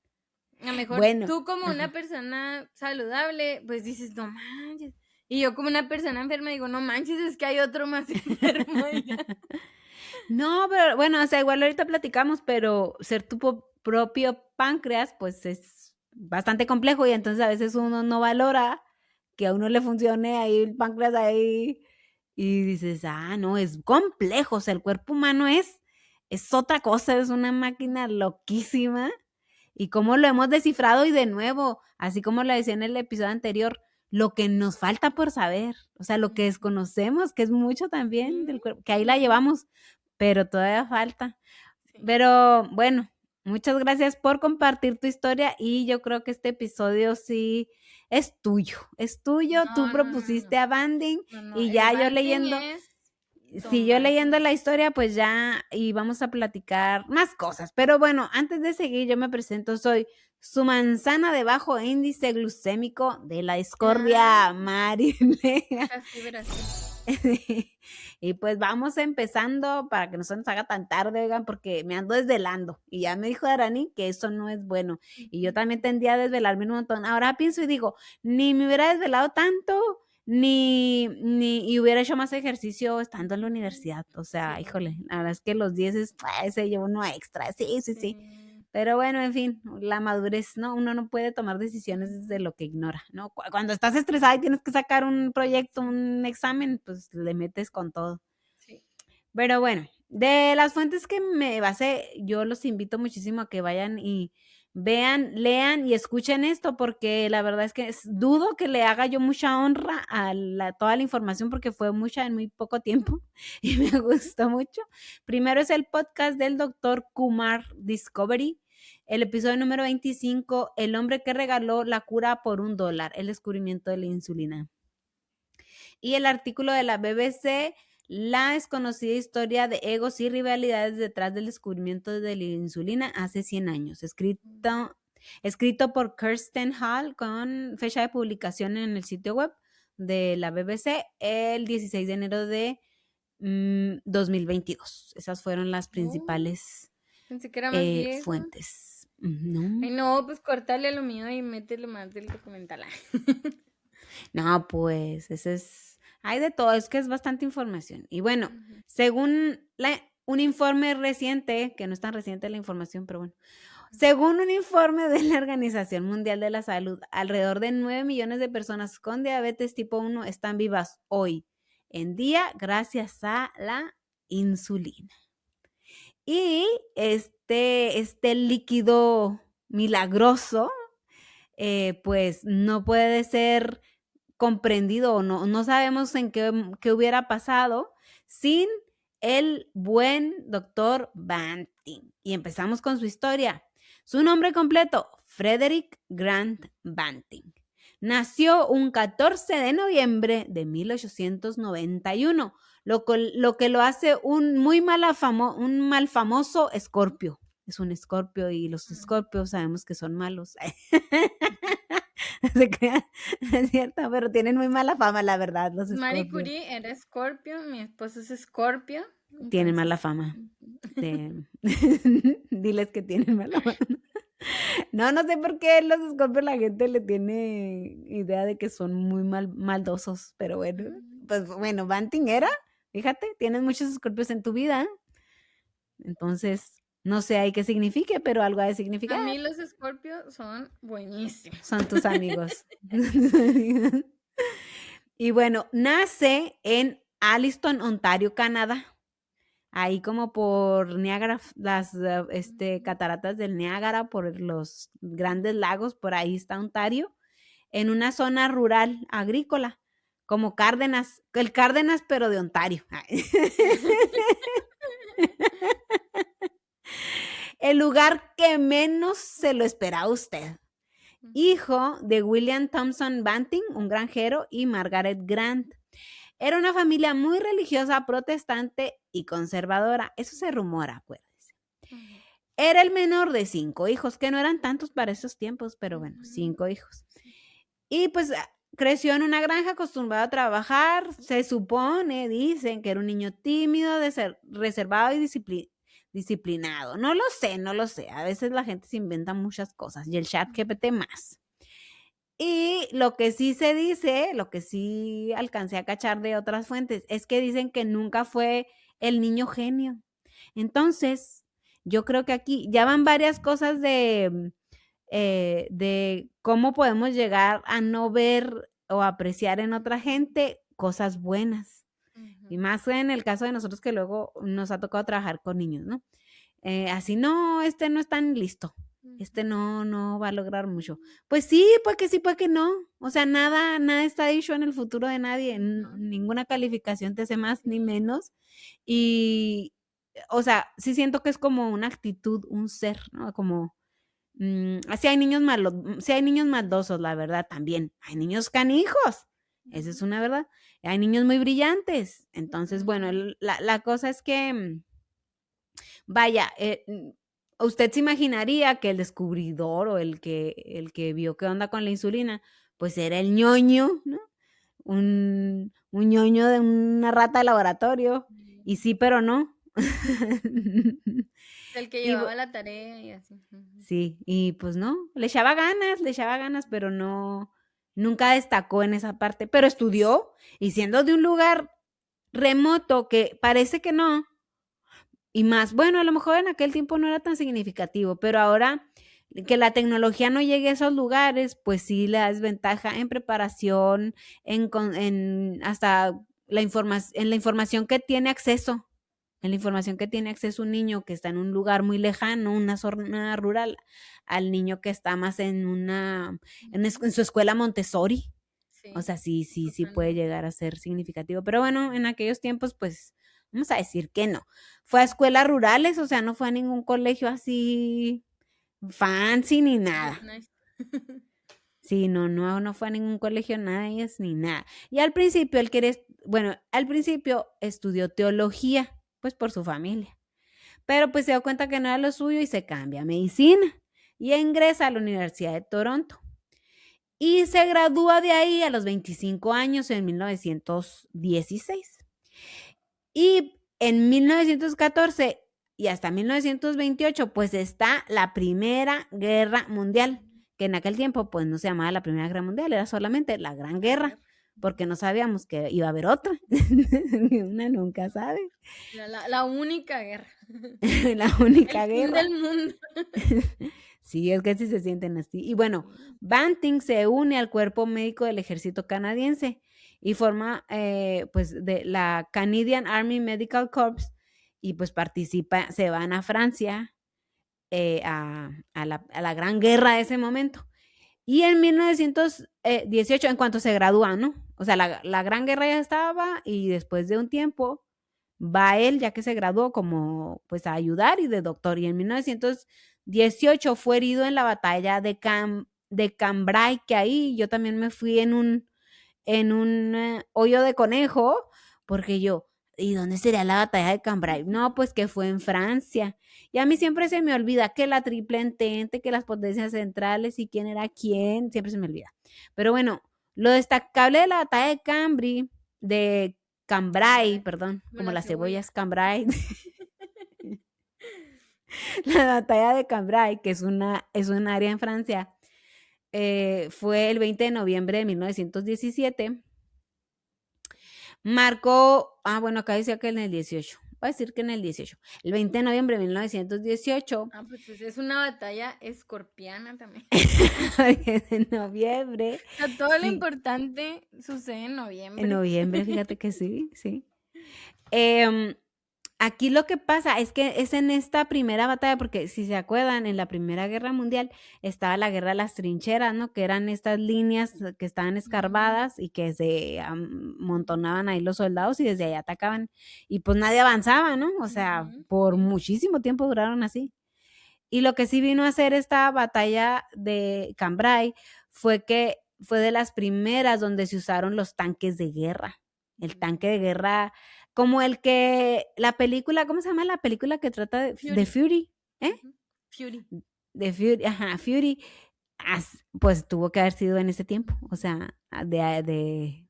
[SPEAKER 1] A lo mejor
[SPEAKER 2] Bueno,
[SPEAKER 1] tú como una
[SPEAKER 2] ajá.
[SPEAKER 1] persona saludable, pues dices, no manches. Y yo como una persona enferma digo, no manches, es que hay otro más enfermo allá.
[SPEAKER 2] No, pero bueno, o sea, igual ahorita platicamos, pero ser tu propio páncreas, pues es bastante complejo y entonces a veces uno no valora que a uno le funcione ahí el páncreas ahí Y dices, no, es complejo, o sea, el cuerpo humano es otra cosa, es una máquina loquísima. Y cómo lo hemos descifrado y de nuevo, así como lo decía en el episodio anterior, lo que nos falta por saber, o sea, lo que desconocemos, que es mucho también del cuerpo, que ahí la llevamos, pero todavía falta.
[SPEAKER 1] Sí.
[SPEAKER 2] Pero bueno, muchas gracias por compartir tu historia y yo creo que este episodio sí es tuyo, tú propusiste a Banding y ya yo leyendo, yo leyendo la historia pues ya y vamos a platicar más cosas, pero bueno, antes de seguir yo me presento, soy su manzana de bajo índice glucémico de la discordia Marilena. Y pues vamos empezando para que no se nos haga tan tarde, oigan, porque me ando desvelando. Y ya me dijo Arani que eso no es bueno. Y yo también tendía a desvelarme un montón. Ahora pienso y digo, ni me hubiera desvelado tanto, ni hubiera hecho más ejercicio estando en la universidad. O sea, híjole, la verdad es que los 10 se lleva uno extra. Sí. Pero bueno, en fin, la madurez, ¿no? Uno no puede tomar decisiones desde lo que ignora, ¿no? Cuando estás estresada y tienes que sacar un proyecto, un examen, pues le metes con todo.
[SPEAKER 1] Sí.
[SPEAKER 2] Pero bueno, de las fuentes que me basé, yo los invito muchísimo a que vayan y vean, lean y escuchen esto, porque la verdad es que dudo que le haga yo mucha honra a toda la información, porque fue mucha en muy poco tiempo y me gustó mucho. Primero es el podcast del Dr. Kumar Discovery, el episodio número 25, el hombre que regaló la cura por $1, el descubrimiento de la insulina. Y el artículo de la BBC, la desconocida historia de egos y rivalidades detrás del descubrimiento de la insulina hace 100 años, escrito por Kirsten Hall con fecha de publicación en el sitio web de la BBC el 16 de enero de 2022. Esas fueron las principales
[SPEAKER 1] pensé que era más
[SPEAKER 2] fuentes.
[SPEAKER 1] No. Ay, no, pues córtale lo mío y métele más del documental.
[SPEAKER 2] No, pues, ese es... Hay de todo, es que es bastante información. Y bueno, según un informe reciente, que no es tan reciente la información, pero bueno, según un informe de la Organización Mundial de la Salud, alrededor de 9 millones de personas con diabetes tipo 1 están vivas hoy en día gracias a la insulina. Y este líquido milagroso, pues no puede ser comprendido o no sabemos en qué hubiera pasado sin el buen doctor Banting. Y empezamos con su historia. Su nombre completo, Frederick Grant Banting. Nació un 14 de noviembre de 1891, lo que lo hace un mal famoso escorpio. Es un escorpio y los escorpios sabemos que son malos. Es cierto, pero tienen muy mala fama, la verdad, los escorpios.
[SPEAKER 1] Marie Curie era escorpio, mi esposo es escorpio.
[SPEAKER 2] Tienen mala fama. Diles que tienen mala fama. No sé por qué los escorpios la gente le tiene idea de que son muy maldosos, pero bueno, pues bueno, Banting era, fíjate, tienes muchos escorpios en tu vida, entonces no sé ahí qué signifique, pero algo ha de significar.
[SPEAKER 1] A mí los escorpios son buenísimos.
[SPEAKER 2] Son tus amigos. Y bueno, nace en Alliston, Ontario, Canadá. Ahí como por Niágara, las cataratas del Niágara, por los grandes lagos, por ahí está Ontario, en una zona rural agrícola, como Cárdenas, el Cárdenas pero de Ontario. El lugar que menos se lo esperaba usted. Hijo de William Thompson Banting, un granjero, y Margaret Grant. Era una familia muy religiosa, protestante y conservadora. Eso se rumora, acuérdese. Era el menor de 5 hijos, que no eran tantos para esos tiempos, pero bueno, 5 hijos. Y pues creció en una granja acostumbrado a trabajar. Se supone, dicen, que era un niño tímido, reservado y disciplinado. No lo sé. A veces la gente se inventa muchas cosas y el ChatGPT más. Y lo que sí se dice, lo que sí alcancé a cachar de otras fuentes, es que dicen que nunca fue el niño genio. Entonces, yo creo que aquí ya van varias cosas de cómo podemos llegar a no ver o apreciar en otra gente cosas buenas. Y más en el caso de nosotros que luego nos ha tocado trabajar con niños, ¿no? Así, no, este no es tan listo. Este no va a lograr mucho. Pues sí, puede que no. O sea, nada está dicho en el futuro de nadie. Ninguna calificación te hace más ni menos. Y, o sea, sí siento que es como una actitud, un ser, ¿no? Como, así hay niños sí hay niños maldosos, la verdad, también. Hay niños canijos. Esa es una verdad. Hay niños muy brillantes. Entonces, bueno, la cosa es que, vaya, usted se imaginaría que el descubridor o el que vio qué onda con la insulina, pues era el ñoño, ¿no? Un ñoño de una rata de laboratorio. Y sí, pero no.
[SPEAKER 1] El que llevaba la tarea y así.
[SPEAKER 2] Sí, y pues no, le echaba ganas, pero no, nunca destacó en esa parte, pero estudió y siendo de un lugar remoto que parece que no, y más, bueno, a lo mejor en aquel tiempo no era tan significativo, pero ahora que la tecnología no llegue a esos lugares, pues sí le da desventaja en preparación, hasta en la información que tiene acceso. En la información que tiene acceso un niño que está en un lugar muy lejano, una zona rural, al niño que está más en su escuela Montessori.
[SPEAKER 1] Sí,
[SPEAKER 2] O sea, sí puede llegar a ser significativo. Pero bueno, en aquellos tiempos, pues, vamos a decir que no. Fue a escuelas rurales, o sea, no fue a ningún colegio así fancy ni nada.
[SPEAKER 1] nice.
[SPEAKER 2] Sí, no fue a ningún colegio nice ni nada. Y al principio al principio estudió teología, pues por su familia. Pero pues se dio cuenta que no era lo suyo y se cambia a medicina y ingresa a la Universidad de Toronto. Y se gradúa de ahí a los 25 años en 1916. Y en 1914 y hasta 1928 pues está la Primera Guerra Mundial, que en aquel tiempo pues no se llamaba la Primera Guerra Mundial, era solamente la Gran Guerra, porque no sabíamos que iba a haber otra. Una nunca sabe.
[SPEAKER 1] La única guerra.
[SPEAKER 2] La única guerra.
[SPEAKER 1] El fin del mundo.
[SPEAKER 2] Sí, es que sí se sienten así. Y bueno, Banting se une al cuerpo médico del ejército canadiense y forma pues de la Canadian Army Medical Corps y pues se van a Francia a la gran guerra de ese momento. Y en 1918, en cuanto se gradúa, ¿no? O sea, la gran guerra ya estaba y después de un tiempo va él, ya que se graduó, como pues a ayudar y de doctor. Y en 1918 fue herido en la batalla de Cambrai, que ahí yo también me fui en un hoyo de conejo, porque ¿y dónde sería la batalla de Cambrai? No, pues que fue en Francia. Y a mí siempre se me olvida que la Triple Entente, que las potencias centrales y quién era quién, siempre se me olvida. Pero bueno, lo destacable de la batalla de Cambrai, perdón, como las cebollas Cambrai. La batalla de Cambrai, que es un área en Francia, fue el 20 de noviembre de 1917. Marcó, bueno, acá decía que en el 18. Voy a decir que en el 18. El 20 de noviembre de 1918.
[SPEAKER 1] Pues es una batalla escorpiana también.
[SPEAKER 2] En noviembre.
[SPEAKER 1] O sea, todo lo importante sucede en noviembre.
[SPEAKER 2] En noviembre, fíjate que sí. Aquí lo que pasa es que es en esta primera batalla, porque si se acuerdan, en la Primera Guerra Mundial estaba la guerra de las trincheras, ¿no? Que eran estas líneas que estaban escarbadas y que se amontonaban ahí los soldados y desde ahí atacaban. Y pues nadie avanzaba, ¿no? O sea, por muchísimo tiempo duraron así. Y lo que sí vino a hacer esta batalla de Cambrai fue que fue de las primeras donde se usaron los tanques de guerra. El tanque de guerra, como la película, ¿cómo se llama la película que trata de Fury?
[SPEAKER 1] Fury.
[SPEAKER 2] De Fury, Fury, pues tuvo que haber sido en ese tiempo, o sea,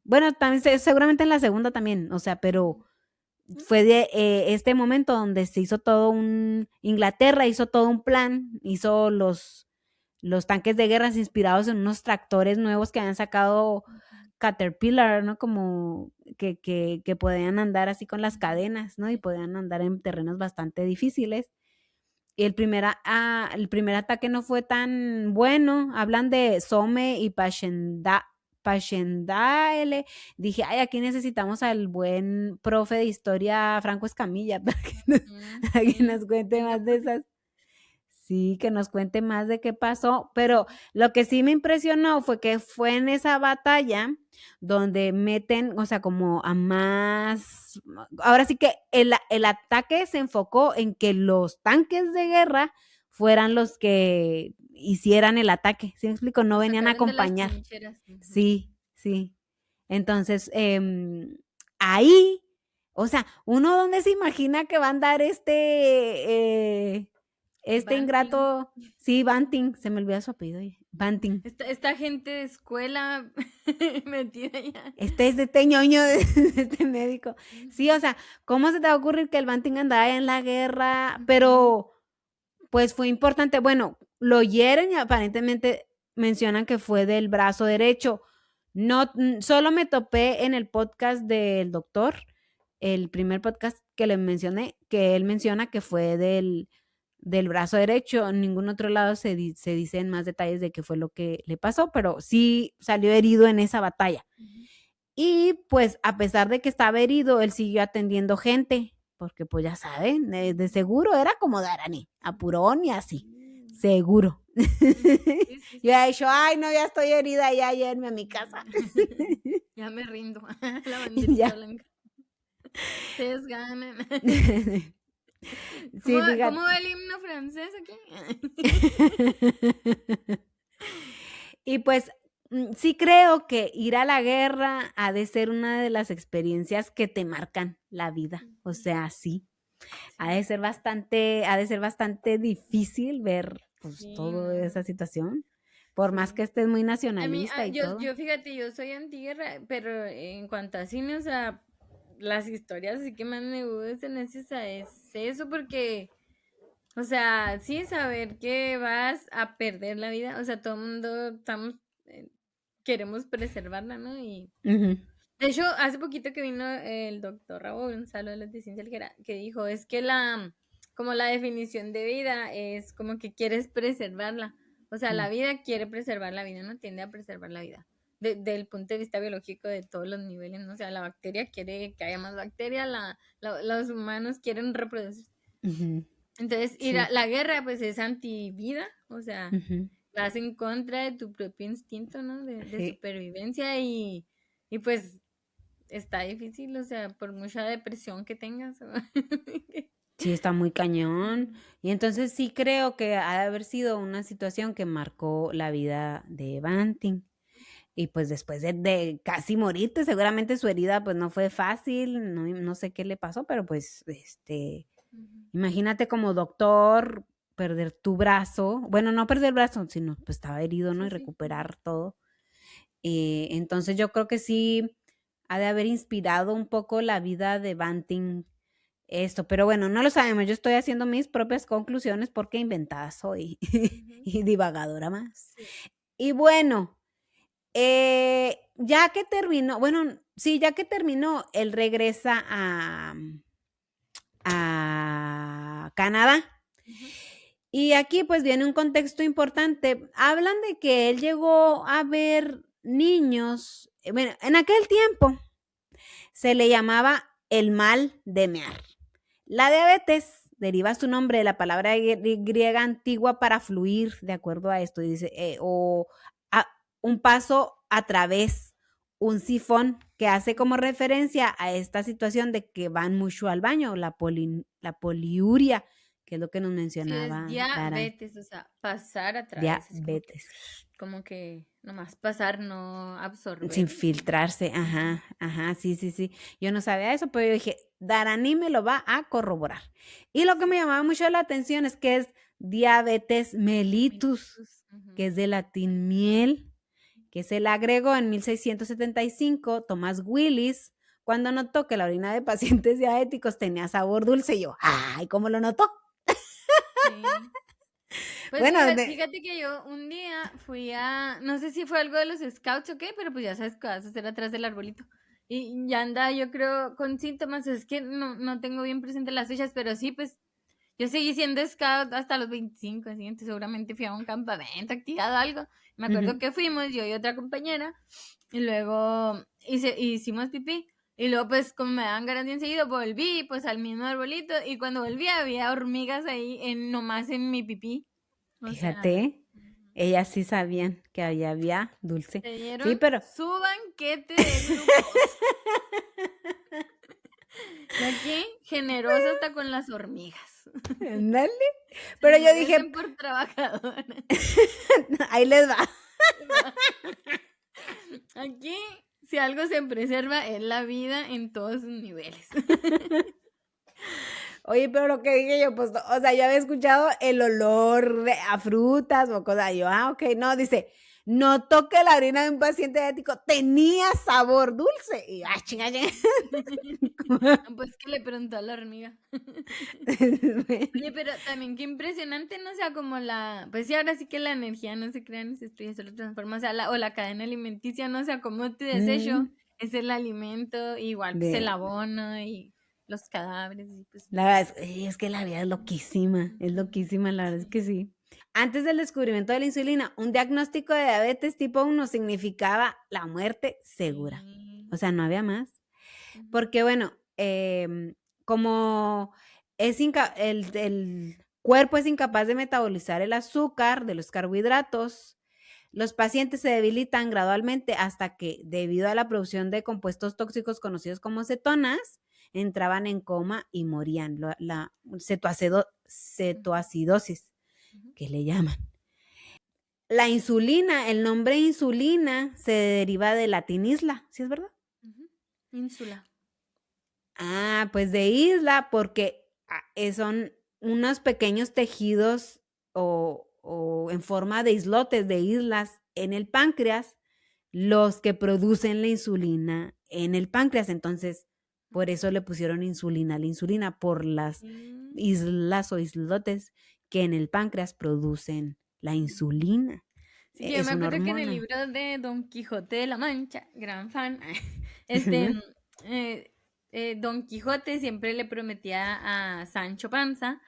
[SPEAKER 2] bueno, también seguramente en la segunda también, o sea, pero fue de este momento donde se hizo Inglaterra hizo todo un plan, hizo los tanques de guerra inspirados en unos tractores nuevos que habían sacado Caterpillar, ¿no? Como que podían andar así con las cadenas, ¿no? Y podían andar en terrenos bastante difíciles. Y el primer ataque no fue tan bueno. Hablan de Somme y Passchendaele. Dije, ay, aquí necesitamos al buen profe de historia Franco Escamilla para que nos cuente más de esas. Sí, que nos cuente más de qué pasó, pero lo que sí me impresionó fue que fue en esa batalla donde meten, o sea, como a más, ahora sí que el ataque se enfocó en que los tanques de guerra fueran los que hicieran el ataque, ¿sí me explico? No venían a acompañar. Sí, sí. Entonces, ahí, o sea, uno donde se imagina que va a andar este
[SPEAKER 1] Banting.
[SPEAKER 2] ingrato, sí, Banting, se me olvidó su apellido, Banting.
[SPEAKER 1] Esta gente de escuela metida ya.
[SPEAKER 2] Este ñoño de este médico. Sí, o sea, ¿cómo se te va a ocurrir que el Banting andaba en la guerra? Pero, pues fue importante. Bueno, lo hieren y aparentemente mencionan que fue del brazo derecho. No, solo me topé en el podcast del doctor, el primer podcast que le mencioné, que él menciona que fue del brazo derecho. En ningún otro lado se dicen más detalles de qué fue lo que le pasó, pero sí salió herido en esa batalla. Y pues a pesar de que estaba herido, él siguió atendiendo gente, porque pues ya saben, de seguro era como Darani, apurón y así, seguro. Yo he dicho, ay no, ya estoy herida, ya llévenme a mi casa.
[SPEAKER 1] Ya me rindo. La banderita blanca. Ustedes ganan.
[SPEAKER 2] Sí,
[SPEAKER 1] ¿Cómo va el himno francés aquí?
[SPEAKER 2] Y pues sí creo que ir a la guerra ha de ser una de las experiencias que te marcan la vida. O sea, sí. Ha de ser bastante difícil ver pues, toda esa situación. Por más que estés muy nacionalista y todo.
[SPEAKER 1] Yo fíjate, yo soy antiguerra, pero en cuanto a cine, o sea, las historias así que más me gustan es eso, porque, o sea, sí saber que vas a perder la vida, o sea, todo el mundo queremos preservarla, ¿no? Y de hecho, hace poquito que vino el doctor Raúl, un saludo de Ciencia Ligera, que dijo, es que como la definición de vida es como que quieres preservarla. O sea, la vida quiere preservar la vida, ¿no? Tiende a preservar la vida. Desde el punto de vista biológico de todos los niveles, ¿no? O sea, la bacteria quiere que haya más bacterias, los humanos quieren reproducirse. Entonces, ir a la guerra, pues, es antivida, o sea, vas en contra de tu propio instinto, ¿no? De supervivencia y pues, está difícil, o sea, por mucha depresión que tengas.
[SPEAKER 2] Sí, está muy cañón. Y entonces sí creo que ha de haber sido una situación que marcó la vida de Banting. Y pues después de casi morirte, seguramente su herida pues no fue fácil, no sé qué le pasó, pero pues imagínate como doctor perder tu brazo, bueno, no perder el brazo, sino pues estaba herido, ¿no? Y recuperar todo. Entonces yo creo que sí ha de haber inspirado un poco la vida de Banting esto, pero bueno, no lo sabemos, yo estoy haciendo mis propias conclusiones porque inventada soy y divagadora más. Y bueno, ya que terminó, él regresa a Canadá. Y aquí pues viene un contexto importante. Hablan de que él llegó a ver niños, bueno, en aquel tiempo se le llamaba el mal de mear. La diabetes deriva su nombre de la palabra griega antigua para fluir, de acuerdo a esto, dice, un paso a través, un sifón, que hace como referencia a esta situación de que van mucho al baño, la poliuria, que es lo que nos mencionaba.
[SPEAKER 1] Sí, es diabetes, o sea, pasar a través.
[SPEAKER 2] Diabetes.
[SPEAKER 1] Como que nomás pasar, no absorber.
[SPEAKER 2] Sin filtrarse, ajá, sí. Yo no sabía eso, pero yo dije, Darani me lo va a corroborar. Y lo que me llamaba mucho la atención es que es diabetes mellitus, que es de latín miel, que se le agregó en 1675 Thomas Willis, cuando notó que la orina de pacientes diabéticos tenía sabor dulce. Y yo, ¡ay! ¿Cómo lo notó?
[SPEAKER 1] Sí. Pues bueno, fíjate que yo un día fui no sé si fue algo de los scouts o qué, pero pues ya sabes que vas a hacer atrás del arbolito. Y ya anda, yo creo, con síntomas, es que no tengo bien presente las fechas, pero sí, pues yo seguí siendo scout hasta los 25, así, seguramente fui a un campamento, activado algo. Me acuerdo que fuimos, yo y otra compañera, Y luego hicimos pipí. Y luego, pues, como me daban ganas bien seguido, volví, pues, al mismo arbolito. Y cuando volví, había hormigas ahí, nomás en mi pipí. O
[SPEAKER 2] Fíjate,
[SPEAKER 1] sea,
[SPEAKER 2] ellas sí sabían que había dulce.
[SPEAKER 1] te
[SPEAKER 2] Sí,
[SPEAKER 1] dieron
[SPEAKER 2] pero
[SPEAKER 1] su banquete de grupos. Y aquí, generosa hasta con las hormigas.
[SPEAKER 2] ándale.
[SPEAKER 1] Se
[SPEAKER 2] Pero yo
[SPEAKER 1] merecen
[SPEAKER 2] dije,
[SPEAKER 1] por trabajadoras.
[SPEAKER 2] ahí les va.
[SPEAKER 1] Aquí, si algo se preserva, es la vida en todos sus niveles.
[SPEAKER 2] Oye, pero lo que dije yo, pues, o sea, yo había escuchado el olor a frutas o cosas. Yo, ok, no, dice, notó que la orina de un paciente diabético tenía sabor dulce. Y yo, chinga.
[SPEAKER 1] Pues que le preguntó a la hormiga.
[SPEAKER 2] Bueno.
[SPEAKER 1] Oye, pero también qué impresionante, ¿no? O sea, como pues sí, ahora sí que la energía no se crea ni se estudia, solo transforma, o sea, la cadena alimenticia, ¿no? O sea, como tu desecho es el alimento, igual pues el abono y los cadáveres y pues...
[SPEAKER 2] La verdad es que la vida es loquísima, la verdad es que sí. Antes del descubrimiento de la insulina, un diagnóstico de diabetes tipo 1 significaba la muerte segura.
[SPEAKER 1] Sí.
[SPEAKER 2] O sea, no había más. Porque bueno, como el cuerpo es incapaz de metabolizar el azúcar de los carbohidratos, los pacientes se debilitan gradualmente hasta que, debido a la producción de compuestos tóxicos conocidos como cetonas, entraban en coma y morían, la cetoacidosis, que le llaman. La insulina, el nombre insulina se deriva de latín isla, ¿sí es verdad?
[SPEAKER 1] Ínsula.
[SPEAKER 2] Ah, pues de isla, porque son unos pequeños tejidos o en forma de islotes, de islas en el páncreas, los que producen la insulina en el páncreas. Entonces, por eso le pusieron insulina a la insulina, por las islas o islotes que en el páncreas producen la insulina.
[SPEAKER 1] Sí, yo me acuerdo que en el libro de Don Quijote de la Mancha, gran fan, Don Quijote siempre le prometía a Sancho Panza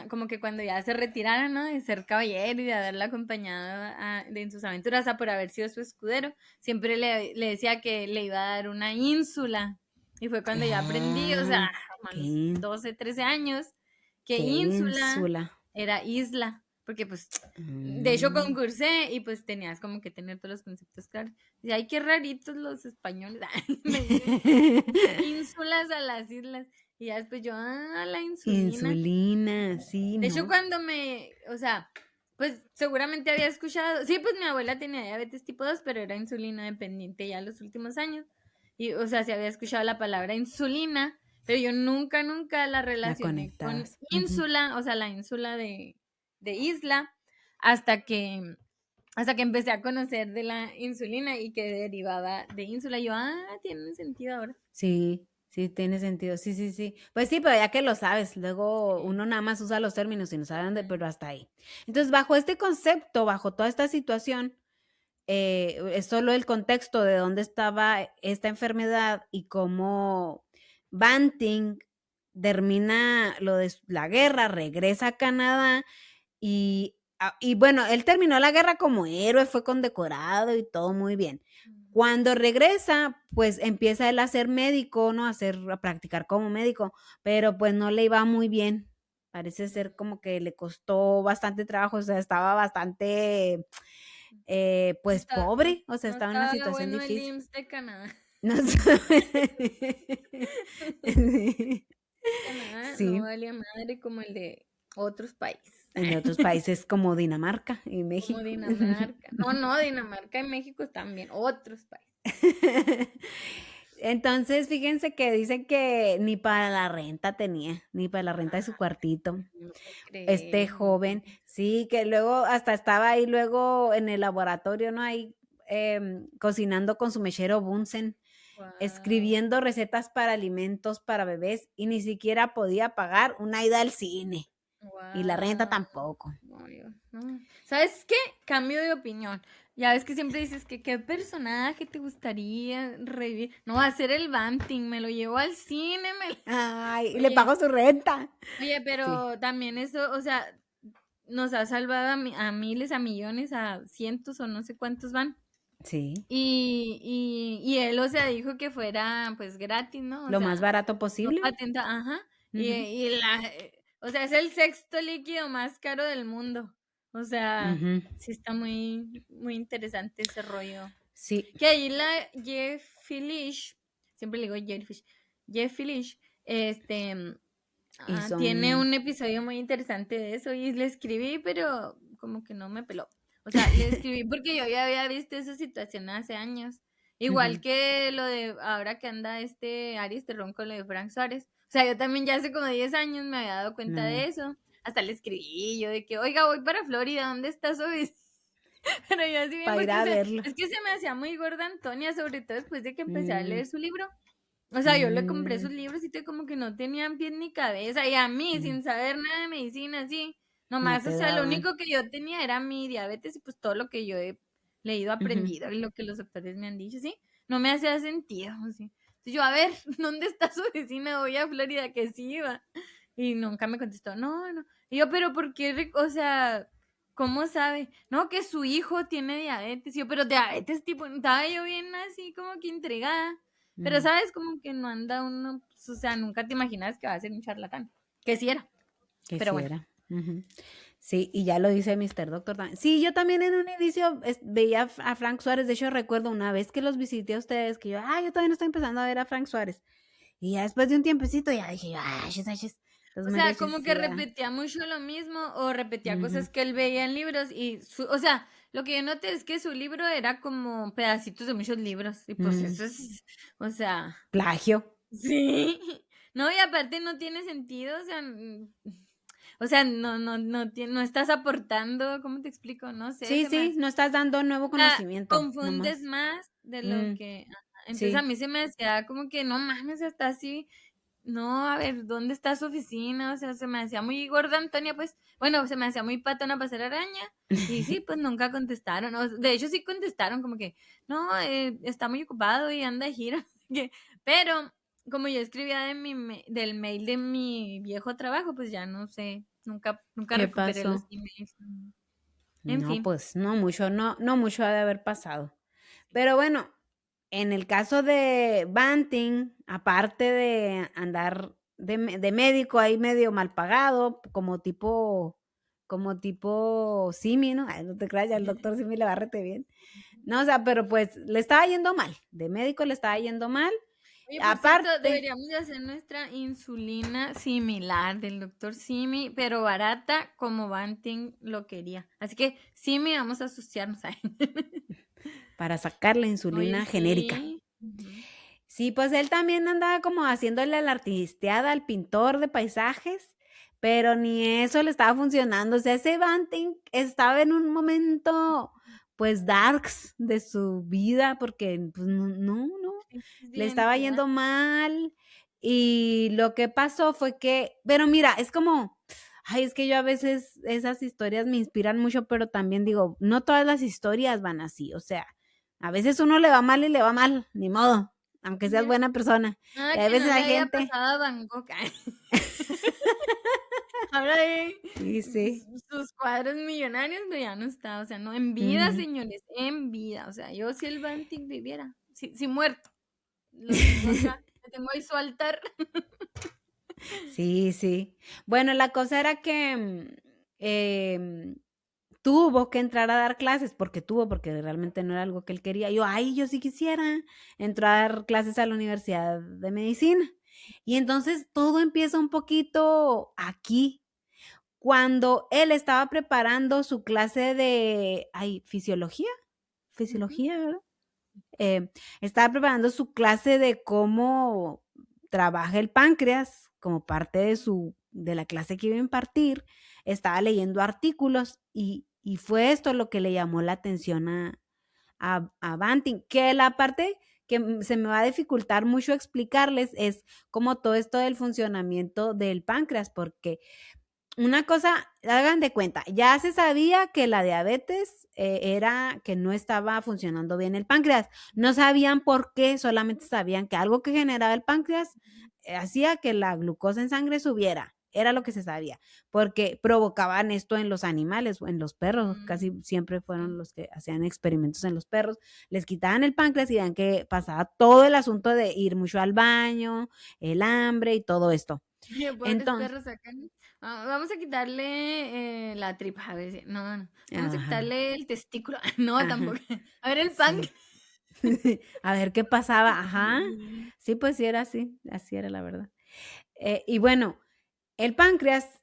[SPEAKER 1] como que cuando ya se retirara, ¿no? De ser caballero y de haberla acompañado en sus aventuras, o sea, por haber sido su escudero, siempre le decía que le iba a dar una ínsula. Y fue cuando yo aprendí, o sea, como a los 12, 13 años, que ínsula era isla. Porque pues, de hecho concursé y pues tenías como que tener todos los conceptos claros. Y ay, qué raritos los españoles. Me dicen ínsulas a las islas. Y ya después yo, la insulina.
[SPEAKER 2] Insulina, sí,
[SPEAKER 1] de hecho, cuando o sea, pues seguramente había escuchado, sí, pues mi abuela tenía diabetes tipo 2, pero era insulina dependiente ya los últimos años. Y, o sea, se había escuchado la palabra insulina, pero yo nunca la relacioné con ínsula, o sea, la ínsula de isla, hasta que empecé a conocer de la insulina y que derivaba de ínsula. Y yo, tiene sentido ahora.
[SPEAKER 2] Sí, tiene sentido. Sí. Pues sí, pero ya que lo sabes, luego uno nada más usa los términos y no sabe dónde, pero hasta ahí. Entonces, bajo este concepto, bajo toda esta situación, es solo el contexto de dónde estaba esta enfermedad y cómo Banting termina lo de la guerra, regresa a Canadá y bueno, él terminó la guerra como héroe, fue condecorado y todo muy bien. Cuando regresa, pues empieza él a ser médico, ¿no? A practicar como médico, pero pues no le iba muy bien. Parece ser como que le costó bastante trabajo, o sea, estaba bastante, pues pobre, o sea, estaba en una situación difícil.
[SPEAKER 1] El IMSS de Canadá.
[SPEAKER 2] No
[SPEAKER 1] Canadá no valía madre como el de otros países.
[SPEAKER 2] En otros países como Dinamarca y México.
[SPEAKER 1] Como Dinamarca. No, Dinamarca y México están bien, otros países.
[SPEAKER 2] Entonces, fíjense que dicen que ni para la renta tenía, ni para la renta de su cuartito. Este joven, sí, que luego hasta estaba ahí luego en el laboratorio, ¿no? Ahí cocinando con su mechero Bunsen, escribiendo recetas para alimentos para bebés y ni siquiera podía pagar una ida al cine. Y la renta tampoco.
[SPEAKER 1] No. ¿Sabes qué? Cambio de opinión. Ya ves que siempre dices que qué personaje te gustaría revivir. No, va a ser el Banting, me lo llevo al cine.
[SPEAKER 2] Ay, le pago su renta.
[SPEAKER 1] Oye, pero también eso, o sea, nos ha salvado a miles, a millones, a cientos o no sé cuántos van.
[SPEAKER 2] Sí.
[SPEAKER 1] Y él, o sea, dijo que fuera pues gratis, ¿no? O
[SPEAKER 2] Lo
[SPEAKER 1] sea,
[SPEAKER 2] más barato
[SPEAKER 1] no
[SPEAKER 2] posible.
[SPEAKER 1] patenta, ajá.
[SPEAKER 2] Ujú.
[SPEAKER 1] O sea, es el sexto líquido más caro del mundo. O sea,
[SPEAKER 2] Ujú.
[SPEAKER 1] sí está muy, muy interesante ese rollo.
[SPEAKER 2] Sí.
[SPEAKER 1] Que ahí la Jeff Phillips, siempre le digo Jeff Phillips,
[SPEAKER 2] Hizo
[SPEAKER 1] tiene
[SPEAKER 2] un...
[SPEAKER 1] un episodio muy interesante de eso y le escribí, pero como que no me peló. O sea, le escribí porque yo ya había visto esa situación hace años. Igual
[SPEAKER 2] Ujú.
[SPEAKER 1] que lo de ahora que anda Aries Terrón con lo de Frank Suárez. O sea, yo también ya hace como 10 años me había dado cuenta de eso. Hasta le escribí yo de que, oiga, voy para Florida, ¿dónde está su vecino? Pero yo así bien,
[SPEAKER 2] Para ir
[SPEAKER 1] porque o
[SPEAKER 2] a
[SPEAKER 1] sea,
[SPEAKER 2] verlo.
[SPEAKER 1] es que se me hacía muy gorda Antonia, sobre todo después de que empecé a
[SPEAKER 2] Mm,
[SPEAKER 1] leer su libro. O sea, yo le compré
[SPEAKER 2] mm,
[SPEAKER 1] sus libros y te como que no tenían pies ni cabeza. Y a mí,
[SPEAKER 2] mm.
[SPEAKER 1] sin saber nada de medicina, así,
[SPEAKER 2] No
[SPEAKER 1] nomás, o
[SPEAKER 2] te
[SPEAKER 1] sea, lo
[SPEAKER 2] daban.
[SPEAKER 1] único que yo tenía era mi diabetes y pues todo lo que yo he leído,
[SPEAKER 2] Ujú.
[SPEAKER 1] aprendido y lo que los doctores me han dicho, ¿sí? No me hacía sentido, ¿sí? Entonces yo, a ver, ¿dónde está su vecina? Voy a Florida, que sí iba. Y nunca me contestó, no, no. Y yo, pero ¿por qué? O sea, ¿cómo sabe? No, que su hijo tiene diabetes. Y yo, pero diabetes, tipo, estaba yo bien así como que intrigada. Pero,
[SPEAKER 2] Mm.
[SPEAKER 1] ¿sabes? Como que no anda uno, pues, o sea, nunca te imaginas que va a ser un charlatán. Que sí era,
[SPEAKER 2] Que
[SPEAKER 1] pero
[SPEAKER 2] sí
[SPEAKER 1] bueno.
[SPEAKER 2] era. Ujú. Sí, y ya lo dice Mr. Doctor también. Sí, yo también en un inicio veía a Frank Suárez. De hecho, recuerdo una vez que los visité a ustedes, que yo todavía no estoy empezando a ver a Frank Suárez. Y ya después de un tiempecito, ya dije yo, los
[SPEAKER 1] O sea, como
[SPEAKER 2] mereces,
[SPEAKER 1] que
[SPEAKER 2] ya.
[SPEAKER 1] repetía mucho lo mismo o repetía
[SPEAKER 2] Ujú.
[SPEAKER 1] cosas que él veía en libros y, o sea, lo que yo noté es que su libro era como pedacitos de muchos libros y pues
[SPEAKER 2] Mm.
[SPEAKER 1] eso es, o sea,
[SPEAKER 2] Plagio.
[SPEAKER 1] sí. No, y aparte no tiene sentido, o sea, no estás aportando, ¿cómo te explico? No sé,
[SPEAKER 2] Sí,
[SPEAKER 1] se me
[SPEAKER 2] sí,
[SPEAKER 1] hace.
[SPEAKER 2] no estás dando nuevo
[SPEAKER 1] O sea,
[SPEAKER 2] conocimiento,
[SPEAKER 1] confundes
[SPEAKER 2] nomás.
[SPEAKER 1] más de lo
[SPEAKER 2] Mm,
[SPEAKER 1] que ajá. Entonces, a
[SPEAKER 2] sí.
[SPEAKER 1] mí se me hacía como que no mames, está así. No, a ver, ¿dónde está su oficina? O sea, se me hacía muy gorda Antonia, pues, bueno, se me hacía muy patona para ser araña. Y sí, pues nunca contestaron. De hecho, sí contestaron, como que, no, está muy ocupado y anda de gira. Pero, como yo escribía del mail de mi viejo trabajo, pues ya no sé, nunca
[SPEAKER 2] ¿Qué
[SPEAKER 1] recuperé los
[SPEAKER 2] pasó?
[SPEAKER 1] emails. En
[SPEAKER 2] No,
[SPEAKER 1] fin.
[SPEAKER 2] pues no mucho ha de haber pasado. Pero bueno, en el caso de Banting, aparte de andar de médico ahí medio mal pagado, como tipo Simi, ¿no? Ay, no te creas, ya el doctor Simi le va rete bien. No, o sea, pero pues le estaba yendo mal, de médico le estaba yendo mal.
[SPEAKER 1] Oye, por cierto,
[SPEAKER 2] Aparte,
[SPEAKER 1] deberíamos de hacer nuestra insulina similar del doctor Simi, pero barata como Banting lo quería. Así que Simi, vamos a asociarnos a él.
[SPEAKER 2] para sacar la
[SPEAKER 1] Oye,
[SPEAKER 2] insulina genérica.
[SPEAKER 1] sí. Ujú.
[SPEAKER 2] Sí, pues él también andaba como haciéndole la artisteada al pintor de paisajes, pero ni eso le estaba funcionando. O sea, ese Banting estaba en un momento, pues, darks de su vida, porque pues, no,
[SPEAKER 1] Crisis de
[SPEAKER 2] le estaba
[SPEAKER 1] identidad.
[SPEAKER 2] yendo mal. Y lo que pasó fue que, pero mira, es como, ay, es que yo a veces esas historias me inspiran mucho, pero también digo, no todas las historias van así. O sea, a veces uno le va mal y le va mal, ni modo, aunque seas
[SPEAKER 1] Ya.
[SPEAKER 2] buena persona.
[SPEAKER 1] Nada
[SPEAKER 2] Y a
[SPEAKER 1] que no
[SPEAKER 2] veces
[SPEAKER 1] le
[SPEAKER 2] hay
[SPEAKER 1] haya
[SPEAKER 2] gente,
[SPEAKER 1] pasado a Van Gogh. Ahora
[SPEAKER 2] sí, sí.
[SPEAKER 1] sus cuadros millonarios, pero ya no está. O sea, no, en vida,
[SPEAKER 2] Ujú.
[SPEAKER 1] señores, en vida. O sea, yo si el Banting viviera, si muerto, lo tengo acá, lo tengo ahí su altar.
[SPEAKER 2] Sí, sí. Bueno, la cosa era que em, tuvo que entrar a dar clases, porque realmente no era algo que él quería. Yo sí quisiera entrar a dar clases a la Universidad de Medicina. Y entonces todo empieza un poquito aquí, cuando él estaba preparando su clase de,
[SPEAKER 1] Ujú.
[SPEAKER 2] fisiología, ¿verdad? Estaba preparando su clase de cómo trabaja el páncreas como parte de la clase que iba a impartir. Estaba leyendo artículos y fue esto lo que le llamó la atención a Banting, que la parte que se me va a dificultar mucho explicarles es como todo esto del funcionamiento del páncreas, porque una cosa, hagan de cuenta, ya se sabía que la diabetes era que no estaba funcionando bien el páncreas. No sabían por qué, solamente sabían que algo que generaba el páncreas hacía que la glucosa en sangre subiera. era lo que se sabía, porque provocaban esto en los animales, en los perros, casi siempre fueron los que hacían experimentos en los perros, les quitaban el páncreas y veían que pasaba todo el asunto de ir mucho al baño, el hambre y todo esto.
[SPEAKER 1] Entonces, perros sacan, vamos a quitarle la tripa, a ver, no, vamos a quitarle el testículo, no, tampoco, a ver el páncreas.
[SPEAKER 2] A ver qué pasaba, sí, pues sí era así era la verdad. Y bueno, el páncreas,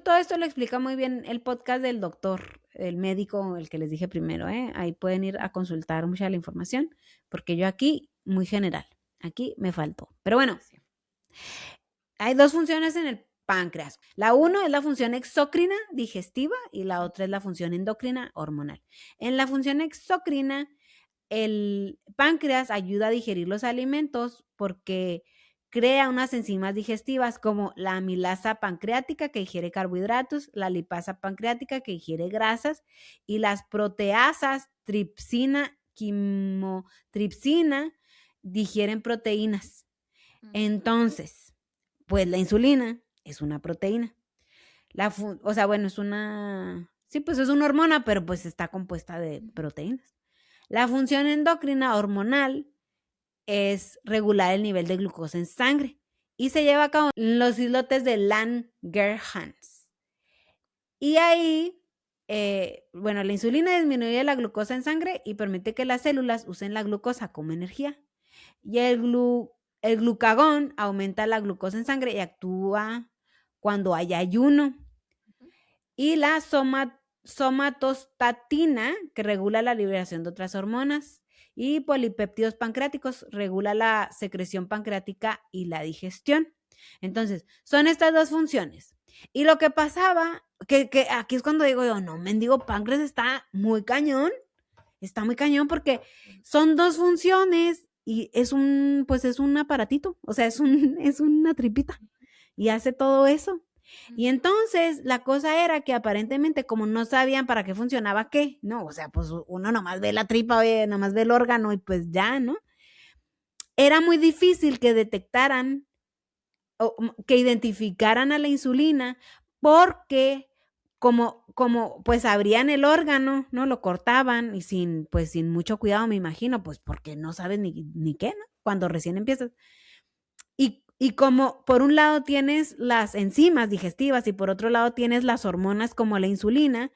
[SPEAKER 2] todo esto lo explica muy bien el podcast del doctor, el médico, el que les dije primero, ahí pueden ir a consultar mucha la información, porque yo aquí, muy general, aquí me faltó, pero bueno, hay 2 funciones en el páncreas. La 1 es la función exócrina digestiva y la otra es la función endocrina hormonal. En la función exócrina, el páncreas ayuda a digerir los alimentos porque crea unas enzimas digestivas como la amilasa pancreática que digiere carbohidratos, la lipasa pancreática que digiere grasas y las proteasas tripsina, quimotripsina digieren proteínas. Entonces, pues la insulina es una proteína. Es una, sí, pues es una hormona, pero pues está compuesta de proteínas. La función endocrina hormonal es regular el nivel de glucosa en sangre y se lleva a cabo en los islotes de Langerhans. Y ahí, la insulina disminuye la glucosa en sangre y permite que las células usen la glucosa como energía. Y el glucagón aumenta la glucosa en sangre y actúa cuando hay ayuno. Y la somatostatina, que regula la liberación de otras hormonas, y polipéptidos pancreáticos, regula la secreción pancreática y la digestión. Entonces, son estas 2 funciones. Y lo que pasaba, que aquí es cuando digo yo, no, mendigo páncreas está muy cañón porque son 2 funciones y es un aparatito, o sea, es una tripita y hace todo eso. Y entonces la cosa era que aparentemente como no sabían para qué funcionaba qué, no, o sea, pues uno nomás ve la tripa, nomás ve el órgano y pues ya, ¿no? Era muy difícil que detectaran o que identificaran a la insulina porque como pues abrían el órgano, ¿no? Lo cortaban y sin mucho cuidado, me imagino, pues porque no sabes ni qué, ¿no? Cuando recién empiezas. Y como por un lado tienes las enzimas digestivas y por otro lado tienes las hormonas como la insulina,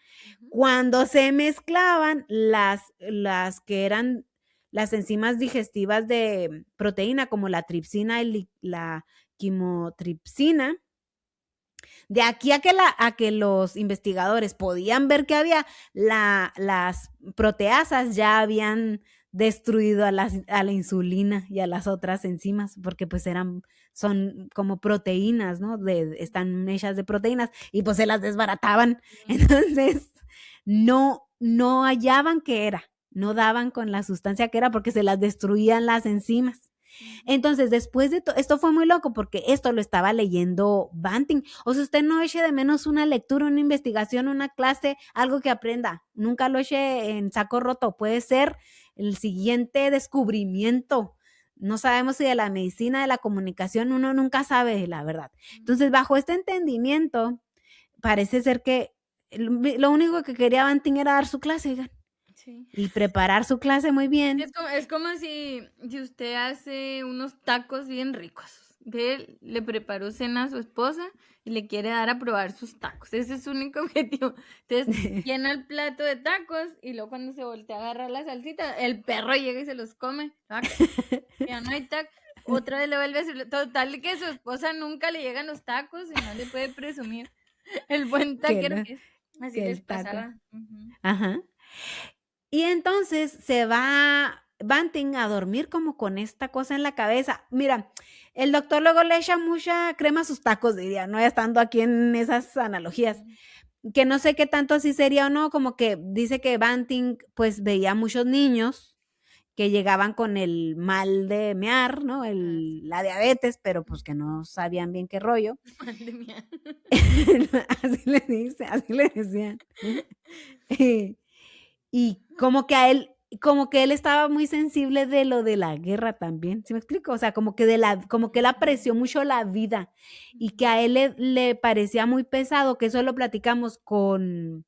[SPEAKER 2] cuando se mezclaban las que eran las enzimas digestivas de proteína como la tripsina y la quimotripsina, de aquí a que los investigadores podían ver que había las proteasas ya habían destruido a la insulina y a las otras enzimas, porque pues son como proteínas, ¿no? Están hechas de proteínas y pues se las desbarataban. Entonces, no hallaban qué era, no daban con la sustancia que era porque se las destruían las enzimas. Entonces, después de esto fue muy loco porque esto lo estaba leyendo Banting. O sea, usted no eche de menos una lectura, una investigación, una clase, algo que aprenda. Nunca lo eche en saco roto. Puede ser el siguiente descubrimiento. No sabemos si de la medicina, de la comunicación, uno nunca sabe la verdad. Entonces, bajo este entendimiento, parece ser que lo único que quería Banting era dar su clase, oigan. Sí. Y preparar su clase muy bien.
[SPEAKER 1] Es como si usted hace unos tacos bien ricos. Le preparó cena a su esposa y le quiere dar a probar sus tacos. Ese es su único objetivo. Entonces llena el plato de tacos y luego cuando se voltea a agarrar la salsita, el perro llega y se los come. Ya no hay tacos. Otra vez le vuelve a decir, total que su esposa nunca le llegan los tacos y no le puede presumir el buen taquero que es. Así les pasaba.
[SPEAKER 2] Ajá. Y entonces se va Banting a dormir como con esta cosa en la cabeza. Mira, el doctor luego le echa mucha crema a sus tacos, diría, no estando aquí en esas analogías, que no sé qué tanto así sería o no, como que dice que Banting pues veía muchos niños que llegaban con el mal de mear, ¿no? La diabetes, pero pues que no sabían bien qué rollo.
[SPEAKER 1] Mal de mear.
[SPEAKER 2] así le decían. Y como que a él como que él estaba muy sensible de lo de la guerra también, ¿sí me explico? O sea, como que él apreció mucho la vida y que a él le parecía muy pesado, que eso lo platicamos con,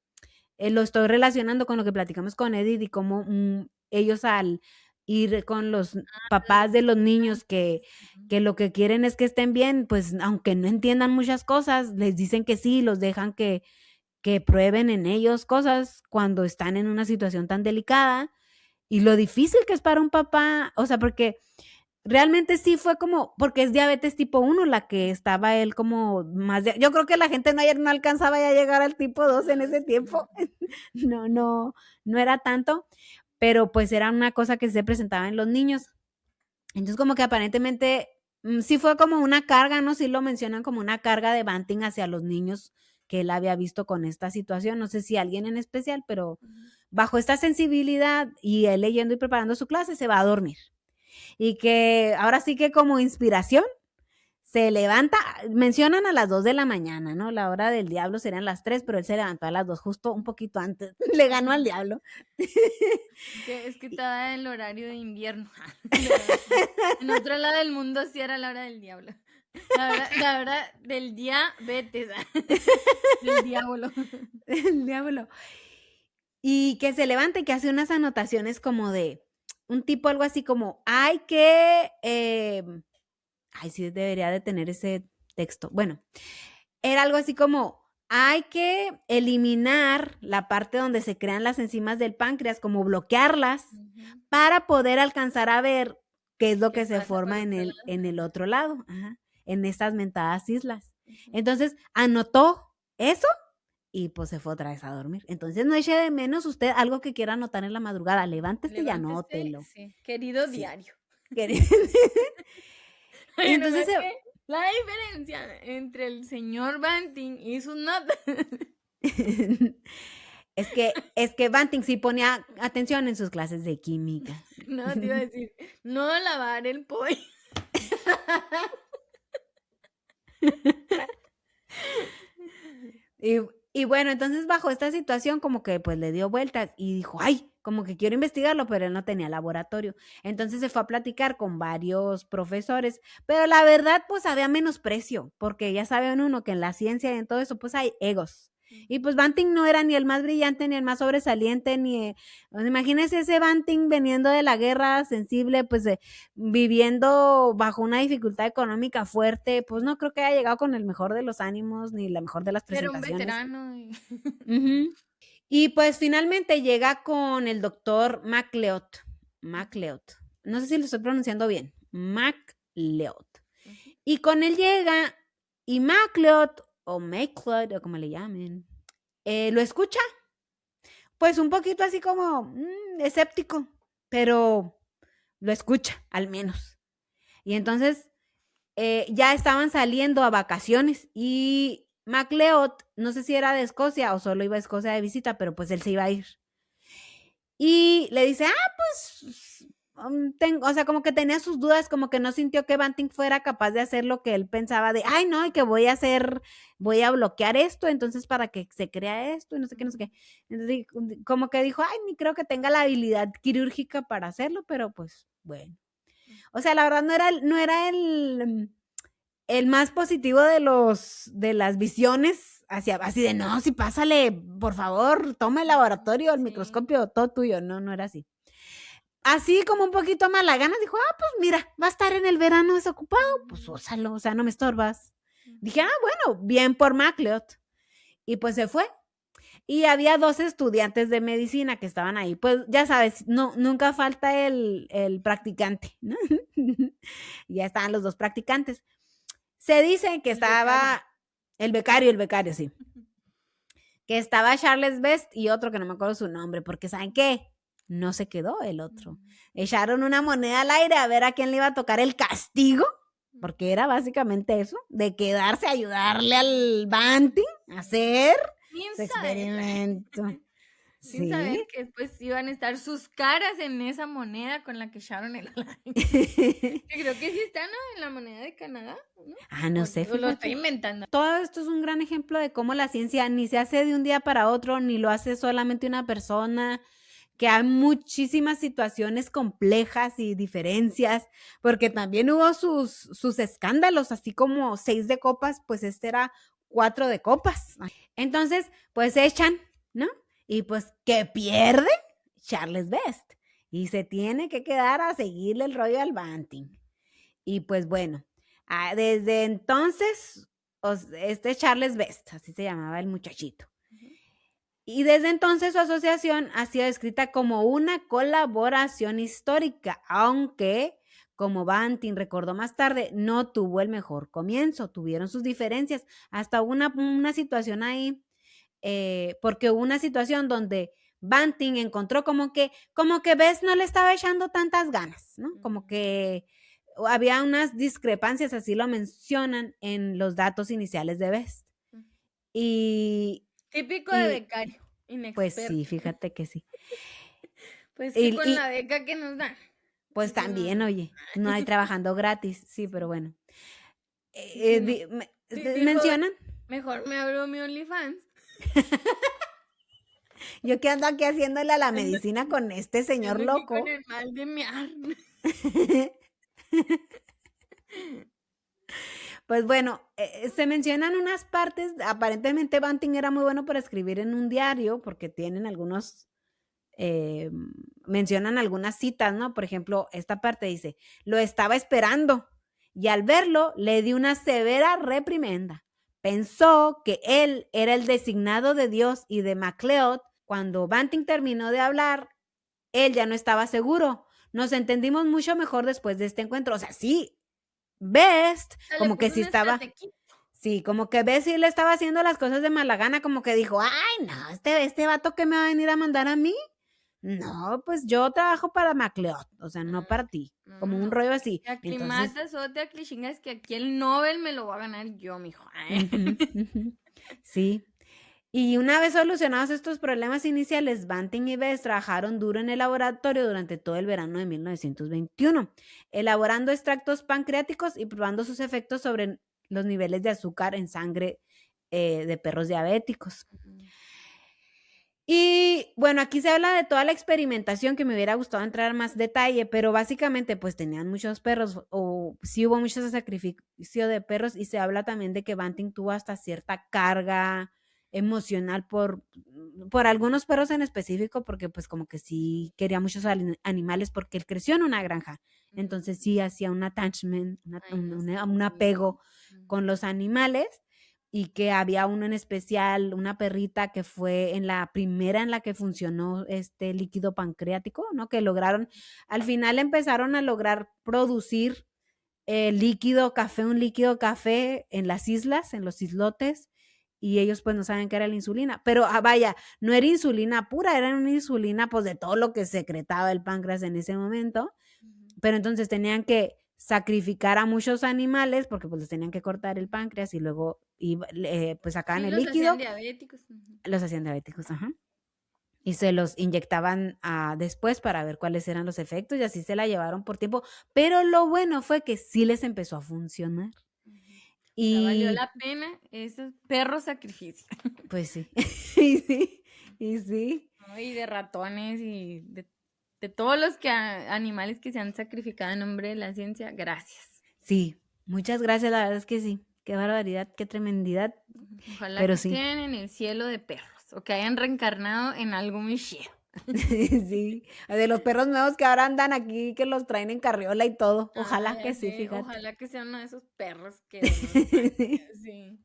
[SPEAKER 2] lo estoy relacionando con lo que platicamos con Edith y cómo ellos al ir con los papás de los niños que lo que quieren es que estén bien, pues aunque no entiendan muchas cosas, les dicen que sí, los dejan que prueben en ellos cosas cuando están en una situación tan delicada. Y lo difícil que es para un papá, o sea, porque realmente sí fue como, porque es diabetes tipo 1 la que estaba él como más, yo creo que la gente no alcanzaba ya a llegar al tipo 2 en ese tiempo, no era tanto, pero pues era una cosa que se presentaba en los niños. Entonces como que aparentemente sí fue como una carga, ¿no? Sí lo mencionan como una carga de Banting hacia los niños que él había visto con esta situación, no sé si alguien en especial, pero bajo esta sensibilidad y él leyendo y preparando su clase se va a dormir. Y que ahora sí que como inspiración se levanta, mencionan a las 2 de la mañana, ¿no? La hora del diablo serían las 3, pero él se levantó a las 2, justo un poquito antes, le ganó al diablo.
[SPEAKER 1] Es que estaba en el horario de invierno. En otro lado del mundo sí era la hora del diablo. La hora del diabetes. Del diablo.
[SPEAKER 2] El diablo. Y que se levanta y que hace unas anotaciones como de un tipo algo así como, hay que, sí debería de tener ese texto. Bueno, era algo así como, hay que eliminar la parte donde se crean las enzimas del páncreas, como bloquearlas, para poder alcanzar a ver qué es lo que se forma en el otro lado, en estas mentadas islas. Entonces, anotó eso y pues se fue otra vez a dormir. Entonces, no eche de menos usted algo que quiera anotar en la madrugada. Levántese y anótelo.
[SPEAKER 1] Sí. Querido diario.
[SPEAKER 2] Entonces,
[SPEAKER 1] la diferencia entre el señor Banting y sus notas.
[SPEAKER 2] es que Banting sí ponía atención en sus clases de química.
[SPEAKER 1] No, te iba a decir, no lavar el pollo.
[SPEAKER 2] Y bueno, entonces bajo esta situación como que pues le dio vueltas y dijo, ay, como que quiero investigarlo, pero él no tenía laboratorio. Entonces se fue a platicar con varios profesores, pero la verdad pues había menosprecio, porque ya saben uno que en la ciencia y en todo eso pues hay egos. Y pues Banting no era ni el más brillante, ni el más sobresaliente, pues, imagínense ese Banting veniendo de la guerra, sensible, pues viviendo bajo una dificultad económica fuerte, pues no creo que haya llegado con el mejor de los ánimos, ni la mejor de las presentaciones.
[SPEAKER 1] Era un veterano.
[SPEAKER 2] Y pues finalmente llega con el doctor MacLeod. No sé si lo estoy pronunciando bien. MacLeod. Y con él llega y MacLeod o como le llamen, lo escucha, pues un poquito así como escéptico, pero lo escucha al menos. Y entonces ya estaban saliendo a vacaciones y MacLeod, no sé si era de Escocia o solo iba a Escocia de visita, pero pues él se iba a ir. Y le dice, pues o sea, como que tenía sus dudas, como que no sintió que Banting fuera capaz de hacer lo que él pensaba de, ay, no, y que voy a bloquear esto, entonces para que se crea esto, y no sé qué. Entonces, como que dijo, ay, ni creo que tenga la habilidad quirúrgica para hacerlo, pero pues, bueno. O sea, la verdad no era el más positivo de las visiones así de, no, sí, pásale, por favor, toma el laboratorio, el microscopio, todo tuyo. No era así. Así como un poquito mala gana, dijo, pues mira, va a estar en el verano desocupado, pues úsalo, o sea, no me estorbas. Dije, bueno, bien por MacLeod. Y pues se fue. Y había 2 estudiantes de medicina que estaban ahí. Pues ya sabes, nunca falta el practicante, ¿no? Ya estaban los 2 practicantes. Se dice que estaba el becario, sí. Que estaba Charles Best y otro que no me acuerdo su nombre, porque ¿saben qué? No se quedó el otro. Echaron una moneda al aire a ver a quién le iba a tocar el castigo, porque era básicamente eso, de quedarse a ayudarle al Banting a hacer su experimento.
[SPEAKER 1] Sin saber que después iban a estar sus caras en esa moneda con la que echaron el aire. Creo que sí están, ¿no? En la moneda de Canadá, ¿no?
[SPEAKER 2] No sé.
[SPEAKER 1] Lo estoy inventando.
[SPEAKER 2] Todo esto es un gran ejemplo de cómo la ciencia ni se hace de un día para otro, ni lo hace solamente una persona, que hay muchísimas situaciones complejas y diferencias, porque también hubo sus escándalos, así como 6 de copas, pues este era 4 de copas. Entonces, pues echan, ¿no? Y pues, ¿qué pierde? Charles Best. Y se tiene que quedar a seguirle el rollo al Banting. Y pues bueno, desde entonces, este Charles Best, así se llamaba el muchachito. Y desde entonces su asociación ha sido descrita como una colaboración histórica, aunque, como Banting recordó más tarde, no tuvo el mejor comienzo, tuvieron sus diferencias, hasta una situación ahí, porque hubo una situación donde Banting encontró como que Best no le estaba echando tantas ganas, ¿no? Como que había unas discrepancias, así lo mencionan en los datos iniciales de Best. Y
[SPEAKER 1] típico de becario, inexperto.
[SPEAKER 2] Pues sí, fíjate que sí.
[SPEAKER 1] Pues sí, con la beca que nos dan.
[SPEAKER 2] Pues eso también, no. Oye, no hay trabajando gratis, sí, pero bueno. ¿Mencionan?
[SPEAKER 1] Mejor me abro mi OnlyFans.
[SPEAKER 2] Yo que ando aquí haciéndole a la medicina con este señor loco.
[SPEAKER 1] Con el mal de mear.
[SPEAKER 2] Pues bueno, se mencionan unas partes, aparentemente Banting era muy bueno para escribir en un diario, porque tienen algunos, mencionan algunas citas, ¿no? Por ejemplo, esta parte dice, lo estaba esperando y al verlo le di una severa reprimenda. Pensó que él era el designado de Dios y de MacLeod. Cuando Banting terminó de hablar, él ya no estaba seguro. Nos entendimos mucho mejor después de este encuentro. O sea, sí, Best, como que sí estaba, sí, como que Best sí le estaba haciendo las cosas de mala gana, como que dijo, ay, no, este vato que me va a venir a mandar a mí, no, pues yo trabajo para MacLeod, o sea, no para ti, como un rollo así.
[SPEAKER 1] Te aclimatas o te aclichingas que aquí el Nobel me lo voy a ganar yo, mijo.
[SPEAKER 2] Sí. Y una vez solucionados estos problemas iniciales, Banting y Best trabajaron duro en el laboratorio durante todo el verano de 1921, elaborando extractos pancreáticos y probando sus efectos sobre los niveles de azúcar en sangre de perros diabéticos. Y bueno, aquí se habla de toda la experimentación, que me hubiera gustado entrar en más detalle, pero básicamente pues tenían muchos perros, o sí hubo mucho sacrificio de perros, y se habla también de que Banting tuvo hasta cierta carga emocional por algunos perros en específico, porque pues como que sí quería muchos animales, porque él creció en una granja, entonces sí hacía un attachment, un apego con los animales, y que había uno en especial, una perrita que fue en la primera en la que funcionó este líquido pancreático, ¿no? Que lograron, al final empezaron a lograr producir un líquido café en las islas, en los islotes, y ellos pues no saben qué era la insulina, pero vaya, no era insulina pura, era una insulina pues de todo lo que secretaba el páncreas en ese momento, pero entonces tenían que sacrificar a muchos animales porque pues les tenían que cortar el páncreas y luego pues sacaban el líquido. Los hacían diabéticos, ajá. Y se los inyectaban después para ver cuáles eran los efectos, y así se la llevaron por tiempo, pero lo bueno fue que sí les empezó a funcionar. Y
[SPEAKER 1] valió la pena esos perros sacrificios.
[SPEAKER 2] Pues sí, y sí.
[SPEAKER 1] Y de ratones y de todos los animales que se han sacrificado en nombre de la ciencia, gracias.
[SPEAKER 2] Sí, muchas gracias, la verdad es que sí. Qué barbaridad, qué tremendidad.
[SPEAKER 1] Ojalá pero que estén en el cielo de perros, o que hayan reencarnado en algo muy chido.
[SPEAKER 2] Sí, de los perros nuevos que ahora andan aquí, que los traen en carriola y todo. Ojalá que sí, fíjate.
[SPEAKER 1] Ojalá que sean uno de esos perros que... sí.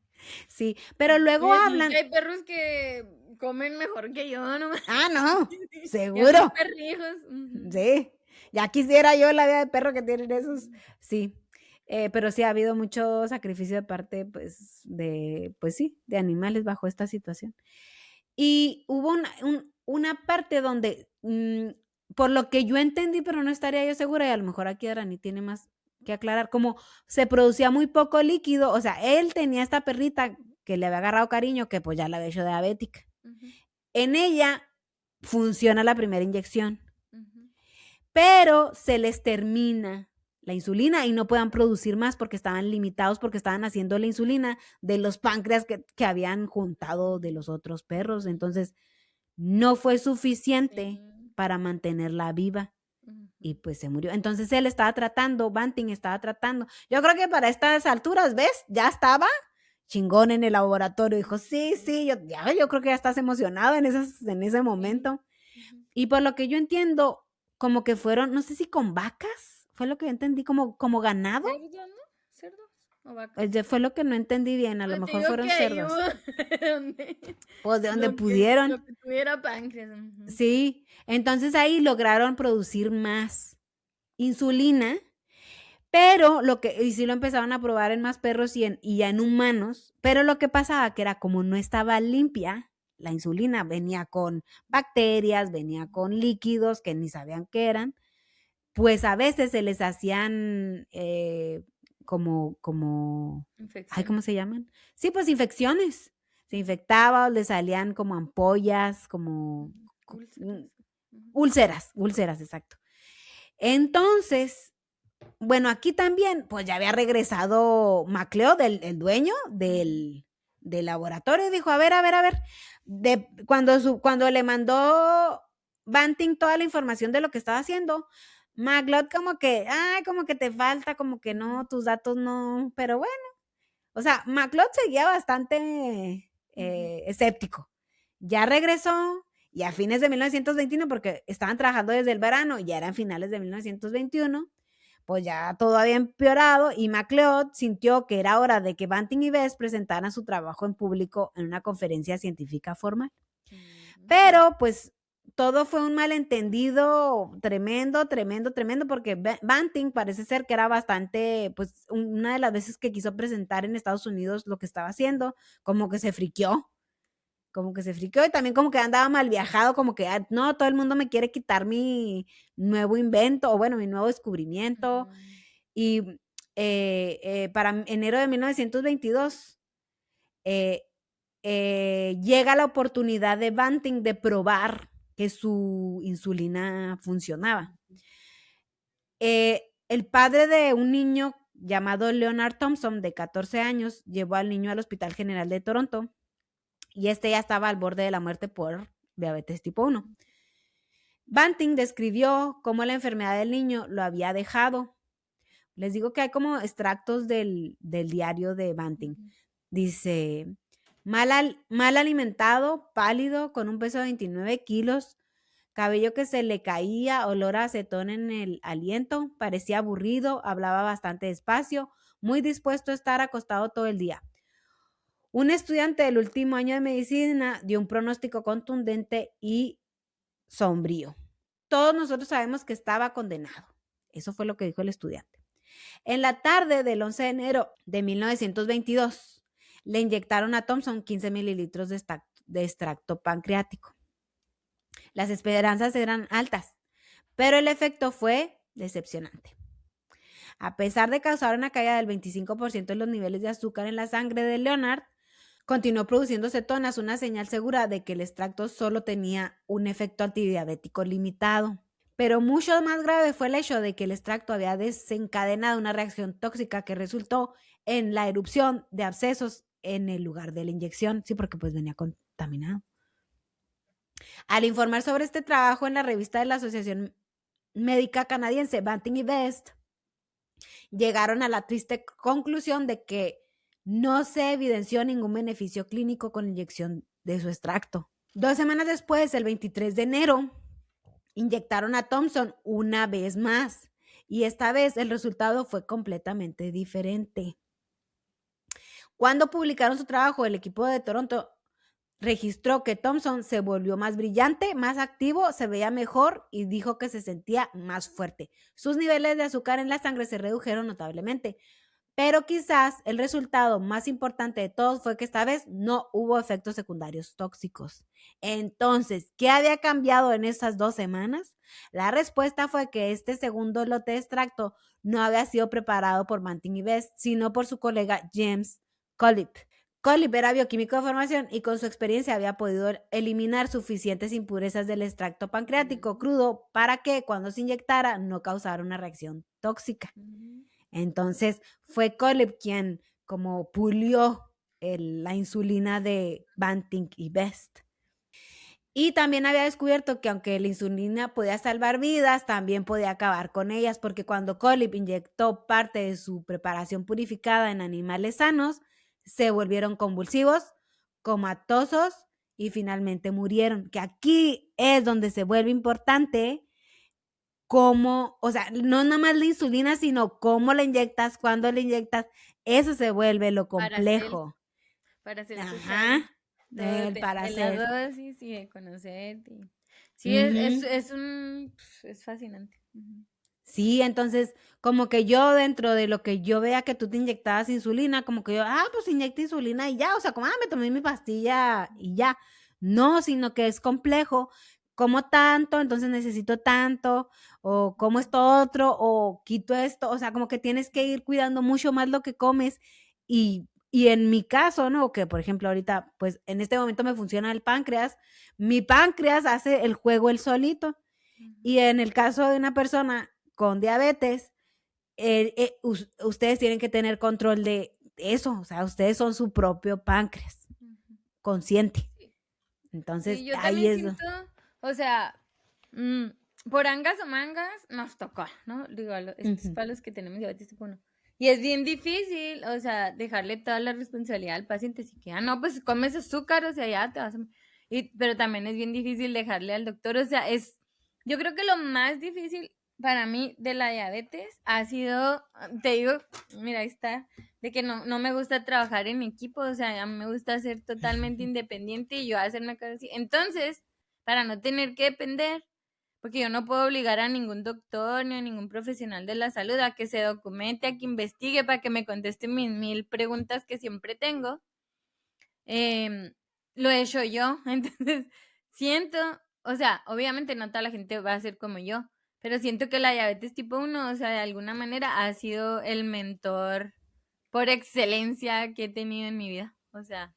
[SPEAKER 2] Sí, pero luego hablan...
[SPEAKER 1] Hay perros que comen mejor que yo, ¿no?
[SPEAKER 2] No, seguro.
[SPEAKER 1] Perrijos.
[SPEAKER 2] Sí, ya quisiera yo la vida de perro que tienen esos. Sí, pero sí ha habido mucho sacrificio de parte, pues, de animales bajo esta situación. Y hubo una parte donde, por lo que yo entendí, pero no estaría yo segura, y a lo mejor aquí Arani tiene más que aclarar, como se producía muy poco líquido, o sea, él tenía esta perrita que le había agarrado cariño, que pues ya la había hecho diabética. En ella funciona la primera inyección, pero se les termina la insulina y no puedan producir más porque estaban limitados, porque estaban haciendo la insulina de los páncreas que habían juntado de los otros perros. Entonces, no fue suficiente para mantenerla viva.
[SPEAKER 1] Ujú.
[SPEAKER 2] Y pues se murió. Entonces él estaba tratando, Banting estaba tratando. Yo creo que para estas alturas, ¿ves? Ya estaba chingón en el laboratorio. Dijo, sí, yo creo que ya estás emocionado en ese momento.
[SPEAKER 1] Ujú.
[SPEAKER 2] Y por lo que yo entiendo, como que fueron, no sé si con vacas, fue lo que yo entendí, como ganado.
[SPEAKER 1] ¿Cerdo, no? ¿Cerdos o vacas?
[SPEAKER 2] Fue lo que no entendí bien, a lo
[SPEAKER 1] Pues te
[SPEAKER 2] mejor
[SPEAKER 1] digo
[SPEAKER 2] fueron
[SPEAKER 1] que ahí
[SPEAKER 2] cerdos.
[SPEAKER 1] hubo donde-
[SPEAKER 2] Pues de donde
[SPEAKER 1] lo
[SPEAKER 2] pudieron.
[SPEAKER 1] que tuviera páncreas. Ujú.
[SPEAKER 2] Sí, entonces ahí lograron producir más insulina, pero y sí lo empezaron a probar en más perros y ya en humanos, pero lo que pasaba que era como no estaba limpia, la insulina venía con bacterias, venía con líquidos que ni sabían qué eran, pues a veces se les hacían como, ay, ¿cómo
[SPEAKER 1] Infección.
[SPEAKER 2] se llaman? Sí, pues infecciones. Se infectaba o le salían como ampollas, como
[SPEAKER 1] Úlceras. Ujú.
[SPEAKER 2] úlceras, exacto. Entonces, bueno, aquí también, pues ya había regresado MacLeod, el dueño del laboratorio, y dijo, a ver, cuando le mandó Banting toda la información de lo que estaba haciendo, MacLeod como que te falta, como que no, tus datos no, pero bueno, o sea, MacLeod seguía bastante escéptico. Ya regresó y a fines de 1921, porque estaban trabajando desde el verano, ya eran finales de 1921, pues ya todo había empeorado y MacLeod sintió que era hora de que Banting y Best presentaran su trabajo en público en una conferencia científica formal. Pero pues todo fue un malentendido tremendo, porque Banting parece ser que era bastante, pues una de las veces que quiso presentar en Estados Unidos lo que estaba haciendo, como que se friqueó y también como que andaba mal viajado, como que no, todo el mundo me quiere quitar mi nuevo invento, o bueno, mi nuevo descubrimiento. Y para enero de 1922 llega la oportunidad de Banting de probar que su insulina funcionaba. El padre de un niño llamado Leonard Thompson, de 14 años, llevó al niño al Hospital General de Toronto y ya estaba al borde de la muerte por diabetes tipo 1. Banting describió cómo la enfermedad del niño lo había dejado. Les digo que hay como extractos del diario de Banting. Dice, mal alimentado, pálido, con un peso de 29 kilos, cabello que se le caía, olor a acetón en el aliento, parecía aburrido, hablaba bastante despacio, muy dispuesto a estar acostado todo el día. Un estudiante del último año de medicina dio un pronóstico contundente y sombrío. Todos nosotros sabemos que estaba condenado. Eso fue lo que dijo el estudiante. En la tarde del 11 de enero de 1922, le inyectaron a Thompson 15 mililitros de extracto pancreático. Las esperanzas eran altas, pero el efecto fue decepcionante. A pesar de causar una caída del 25% de los niveles de azúcar en la sangre de Leonard, continuó produciendo cetonas, una señal segura de que el extracto solo tenía un efecto antidiabético limitado. Pero mucho más grave fue el hecho de que el extracto había desencadenado una reacción tóxica que resultó en la erupción de abscesos en el lugar de la inyección. Sí, porque pues venía contaminado. Al informar sobre este trabajo en la revista de la Asociación Médica Canadiense, Banting y Best llegaron a la triste conclusión de que no se evidenció ningún beneficio clínico con la inyección de su extracto. 2 semanas después, el 23 de enero, inyectaron a Thompson una vez más y esta vez el resultado fue completamente diferente. Cuando publicaron su trabajo, el equipo de Toronto registró que Thompson se volvió más brillante, más activo, se veía mejor y dijo que se sentía más fuerte. Sus niveles de azúcar en la sangre se redujeron notablemente, pero quizás el resultado más importante de todos fue que esta vez no hubo efectos secundarios tóxicos. Entonces, ¿qué había cambiado en esas 2 semanas? La respuesta fue que este segundo lote de extracto no había sido preparado por Banting y Best, sino por su colega James Collip. Collip era bioquímico de formación y con su experiencia había podido eliminar suficientes impurezas del extracto pancreático crudo para que cuando se inyectara no causara una reacción tóxica. Entonces fue Collip quien como pulió la insulina de Banting y Best. Y también había descubierto que aunque la insulina podía salvar vidas, también podía acabar con ellas, porque cuando Collip inyectó parte de su preparación purificada en animales sanos, se volvieron convulsivos, comatosos y finalmente murieron. Que aquí es donde se vuelve importante cómo, o sea, no nada más la insulina, sino cómo la inyectas, cuándo la inyectas. Eso se vuelve lo complejo.
[SPEAKER 1] Para hacer
[SPEAKER 2] Ajá.
[SPEAKER 1] para hacer la dosis y de conocerte. Sí, es fascinante.
[SPEAKER 2] Sí, entonces, como que yo dentro de lo que yo vea que tú te inyectabas insulina, como que yo, pues inyecté insulina y ya, o sea, como, me tomé mi pastilla y ya. No, sino que es complejo, como tanto, entonces necesito tanto, o como esto otro, o quito esto, o sea, como que tienes que ir cuidando mucho más lo que comes y en mi caso, ¿no? Que por ejemplo ahorita, pues en este momento me funciona el páncreas, mi páncreas hace el juego él solito. Y en el caso de una persona con diabetes, ustedes tienen que tener control de eso, o sea, ustedes son su propio páncreas, consciente. Entonces,
[SPEAKER 1] Sí, yo
[SPEAKER 2] ahí
[SPEAKER 1] también
[SPEAKER 2] es.
[SPEAKER 1] Siento, o sea, por angas o mangas nos tocó, ¿no? Digo, estos para los que tenemos diabetes tipo 1. Y es bien difícil, o sea, dejarle toda la responsabilidad al paciente. Así que, no, pues comes azúcar, o sea, ya te vas a... pero también es bien difícil dejarle al doctor, o sea, yo creo que lo más difícil para mí de la diabetes ha sido, te digo, mira, ahí está, de que no me gusta trabajar en equipo, o sea, a mí me gusta ser totalmente independiente y yo hacerme cosas así. Entonces, para no tener que depender, porque yo no puedo obligar a ningún doctor ni a ningún profesional de la salud a que se documente, a que investigue para que me conteste mis 1000 preguntas que siempre tengo. Lo he hecho yo, entonces siento, o sea, obviamente no toda la gente va a ser como yo, pero siento que la diabetes tipo 1, o sea, de alguna manera ha sido el mentor por excelencia que he tenido en mi vida, o sea,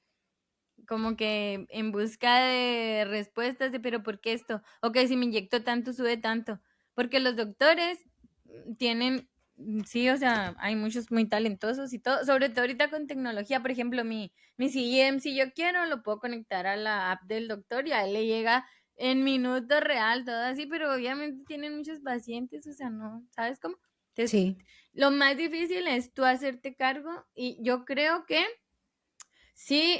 [SPEAKER 1] como que en busca de respuestas de, pero ¿por qué esto? Ok, si me inyecto tanto, sube tanto, porque los doctores tienen... Sí, o sea, hay muchos muy talentosos y todo, sobre todo ahorita con tecnología, por ejemplo, mi CGM, si yo quiero, lo puedo conectar a la app del doctor y a él le llega en minuto real, todo así, pero obviamente tienen muchos pacientes, o sea, no, ¿sabes cómo? Entonces,
[SPEAKER 2] Sí.
[SPEAKER 1] Lo más difícil es tú hacerte cargo y yo creo que sí,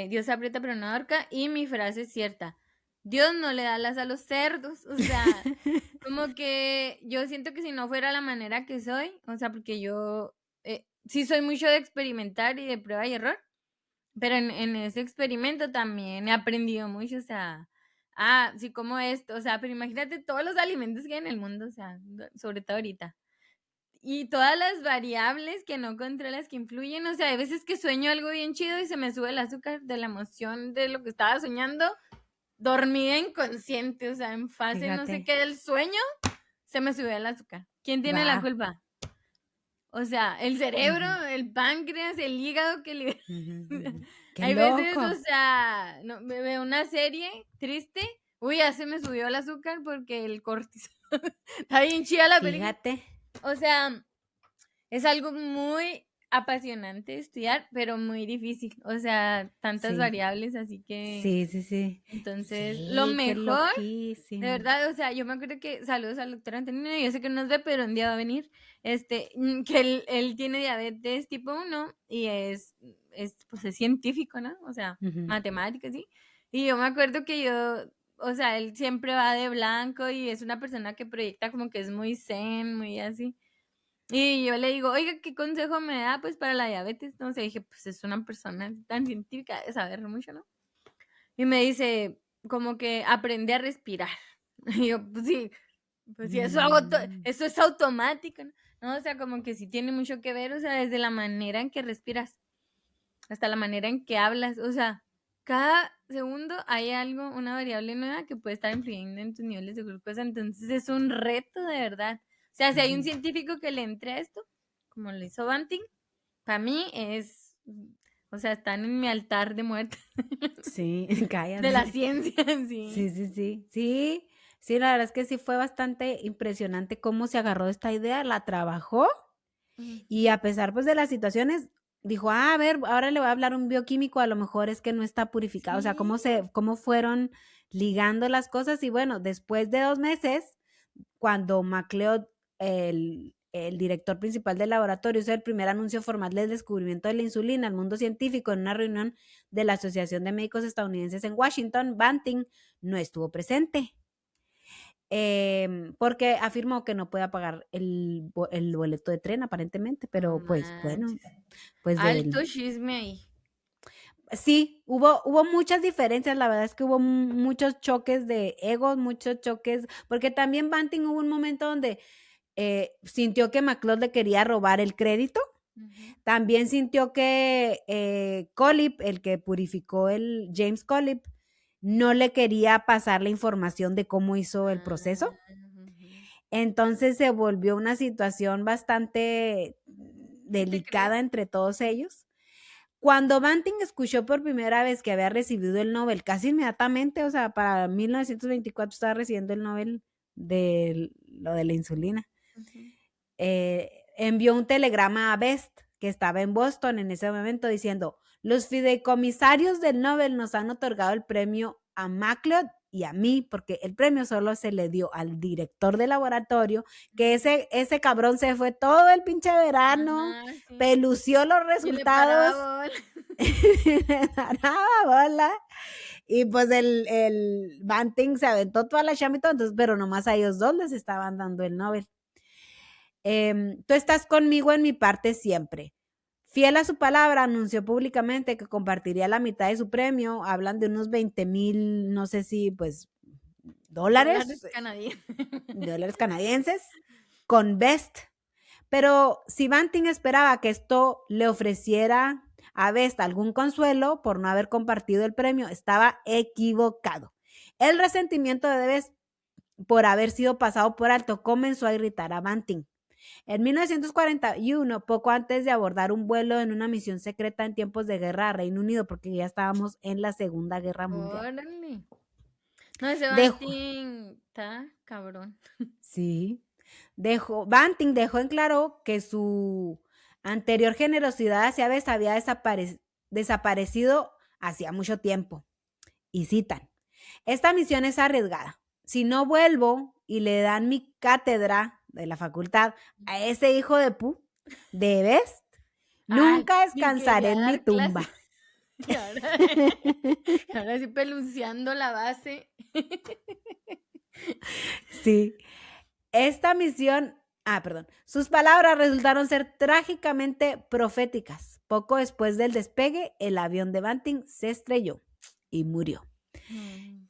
[SPEAKER 1] Dios aprieta pero no ahorca y mi frase es cierta. Dios no le da alas a los cerdos, o sea, como que yo siento que si no fuera la manera que soy, o sea, porque yo sí soy mucho de experimentar y de prueba y error, pero en ese experimento también he aprendido mucho, o sea, sí como esto, o sea, pero imagínate todos los alimentos que hay en el mundo, o sea, sobre todo ahorita. Y todas las variables que no controlas que influyen, o sea, hay veces que sueño algo bien chido y se me sube el azúcar de la emoción de lo que estaba soñando, dormida inconsciente, o sea, en fase no sé qué del sueño, se me subió el azúcar. ¿Quién tiene la culpa? O sea, el cerebro, el páncreas, el hígado que libera. Hay veces, o sea, me veo una serie triste, ya se me subió el azúcar porque el cortisol está bien chida la película.
[SPEAKER 2] Fíjate.
[SPEAKER 1] O sea, es algo muy apasionante estudiar, pero muy difícil. O sea, tantas variables, así que...
[SPEAKER 2] Sí.
[SPEAKER 1] Entonces, lo mejor, de verdad, o sea, yo me acuerdo que, saludos al doctor Antonio, yo sé que no nos ve, pero un día va a venir, que él tiene diabetes tipo 1 y pues es científico, ¿no? O sea, matemáticas, ¿sí? Y yo me acuerdo que o sea, él siempre va de blanco y es una persona que proyecta como que es muy zen, muy así. Y yo le digo, oiga, ¿qué consejo me da pues para la diabetes? No sé, dije, pues es una persona tan científica de saber mucho, ¿no? Y me dice, como que aprende a respirar. Y yo, pues sí, eso es automático, ¿no? O sea, como que sí tiene mucho que ver, o sea, desde la manera en que respiras hasta la manera en que hablas, o sea, cada segundo hay una variable nueva que puede estar influyendo en tus niveles de glucosa, entonces es un reto de verdad. O sea, si hay un científico que le entre a esto, como lo hizo Banting, para mí o sea, están en mi altar de muerte.
[SPEAKER 2] Sí, cállate.
[SPEAKER 1] De la ciencia,
[SPEAKER 2] sí. Sí, la verdad es que sí fue bastante impresionante cómo se agarró de esta idea, la trabajó y a pesar pues de las situaciones, dijo, a ver, ahora le voy a hablar a un bioquímico, a lo mejor es que no está purificado, o sea, cómo fueron ligando las cosas. Y bueno, después de 2 meses, cuando MacLeod, el director principal del laboratorio, hizo el primer anuncio formal del descubrimiento de la insulina al mundo científico en una reunión de la Asociación de Médicos Estadounidenses en Washington, Banting no estuvo presente. Porque afirmó que no puede pagar el boleto de tren aparentemente, pero pues bueno, pues
[SPEAKER 1] alto chisme ahí.
[SPEAKER 2] Sí, hubo muchas diferencias, la verdad es que hubo muchos choques de egos, muchos choques, porque también Banting hubo un momento donde sintió que MacLeod le quería robar el crédito. También sintió que Collip, el que purificó James Collip, no le quería pasar la información de cómo hizo el proceso. Entonces se volvió una situación bastante delicada entre todos ellos. Cuando Banting escuchó por primera vez que había recibido el Nobel, casi inmediatamente, o sea, para 1924 estaba recibiendo el Nobel de lo de la insulina, envió un telegrama a Best, que estaba en Boston en ese momento, diciendo: los fideicomisarios del Nobel nos han otorgado el premio a MacLeod y a mí, porque el premio solo se le dio al director del laboratorio, que ese cabrón se fue todo el pinche verano, pelució los resultados, le paraba bola, y pues el Banting se aventó toda la chamba y todo, entonces, pero nomás a ellos dos les estaban dando el Nobel. Tú estás conmigo en mi parte siempre. Fiel a su palabra, anunció públicamente que compartiría la mitad de su premio. Hablan de unos 20,000, no sé si, pues, dólares canadienses con Best. Pero si Banting esperaba que esto le ofreciera a Best algún consuelo por no haber compartido el premio, estaba equivocado. El resentimiento de Best por haber sido pasado por alto comenzó a irritar a Banting. En 1941, poco antes de abordar un vuelo en una misión secreta en tiempos de guerra a Reino Unido, porque ya estábamos en la Segunda Guerra Mundial.
[SPEAKER 1] Órale. No, ese Banting está cabrón.
[SPEAKER 2] Sí. Banting dejó en claro que su anterior generosidad hacia Best había desaparecido hacía mucho tiempo. Y citan: esta misión es arriesgada. Si no vuelvo y le dan mi cátedra de la facultad a ese hijo de Best, nunca descansaré en mi tumba.
[SPEAKER 1] Ahora sí peluceando la base.
[SPEAKER 2] Sí. Esta misión, sus palabras resultaron ser trágicamente proféticas. Poco después del despegue, el avión de Banting se estrelló y murió.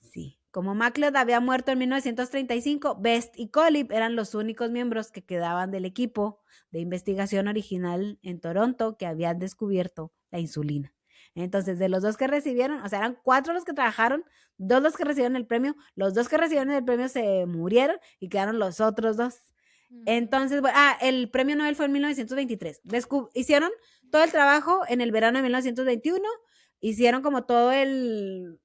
[SPEAKER 2] Sí. Como MacLeod había muerto en 1935, Best y Collip eran los únicos miembros que quedaban del equipo de investigación original en Toronto que habían descubierto la insulina. Entonces, de los 2 que recibieron, o sea, eran 4 los que trabajaron, 2 los que recibieron el premio, los 2 que recibieron el premio se murieron y quedaron los otros 2. Entonces, el premio Nobel fue en 1923. Hicieron todo el trabajo en el verano de 1921. Hicieron como todo el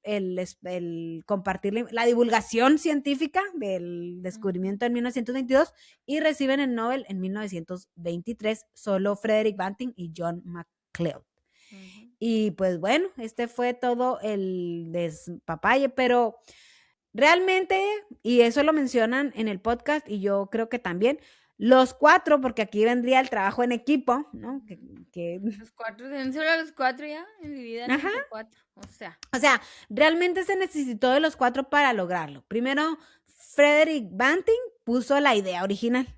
[SPEAKER 2] compartir la divulgación científica del descubrimiento en 1922 y reciben el Nobel en 1923, solo Frederick Banting y John MacLeod. Y pues bueno, este fue todo el despapalle, pero realmente, y eso lo mencionan en el podcast y yo creo que también, los 4, porque aquí vendría el trabajo en equipo, ¿no?
[SPEAKER 1] Los 4, ¿deben ser los 4 ya? Dividida entre 4, o sea,
[SPEAKER 2] realmente se necesitó de los 4 para lograrlo. Primero, Frederick Banting puso la idea original.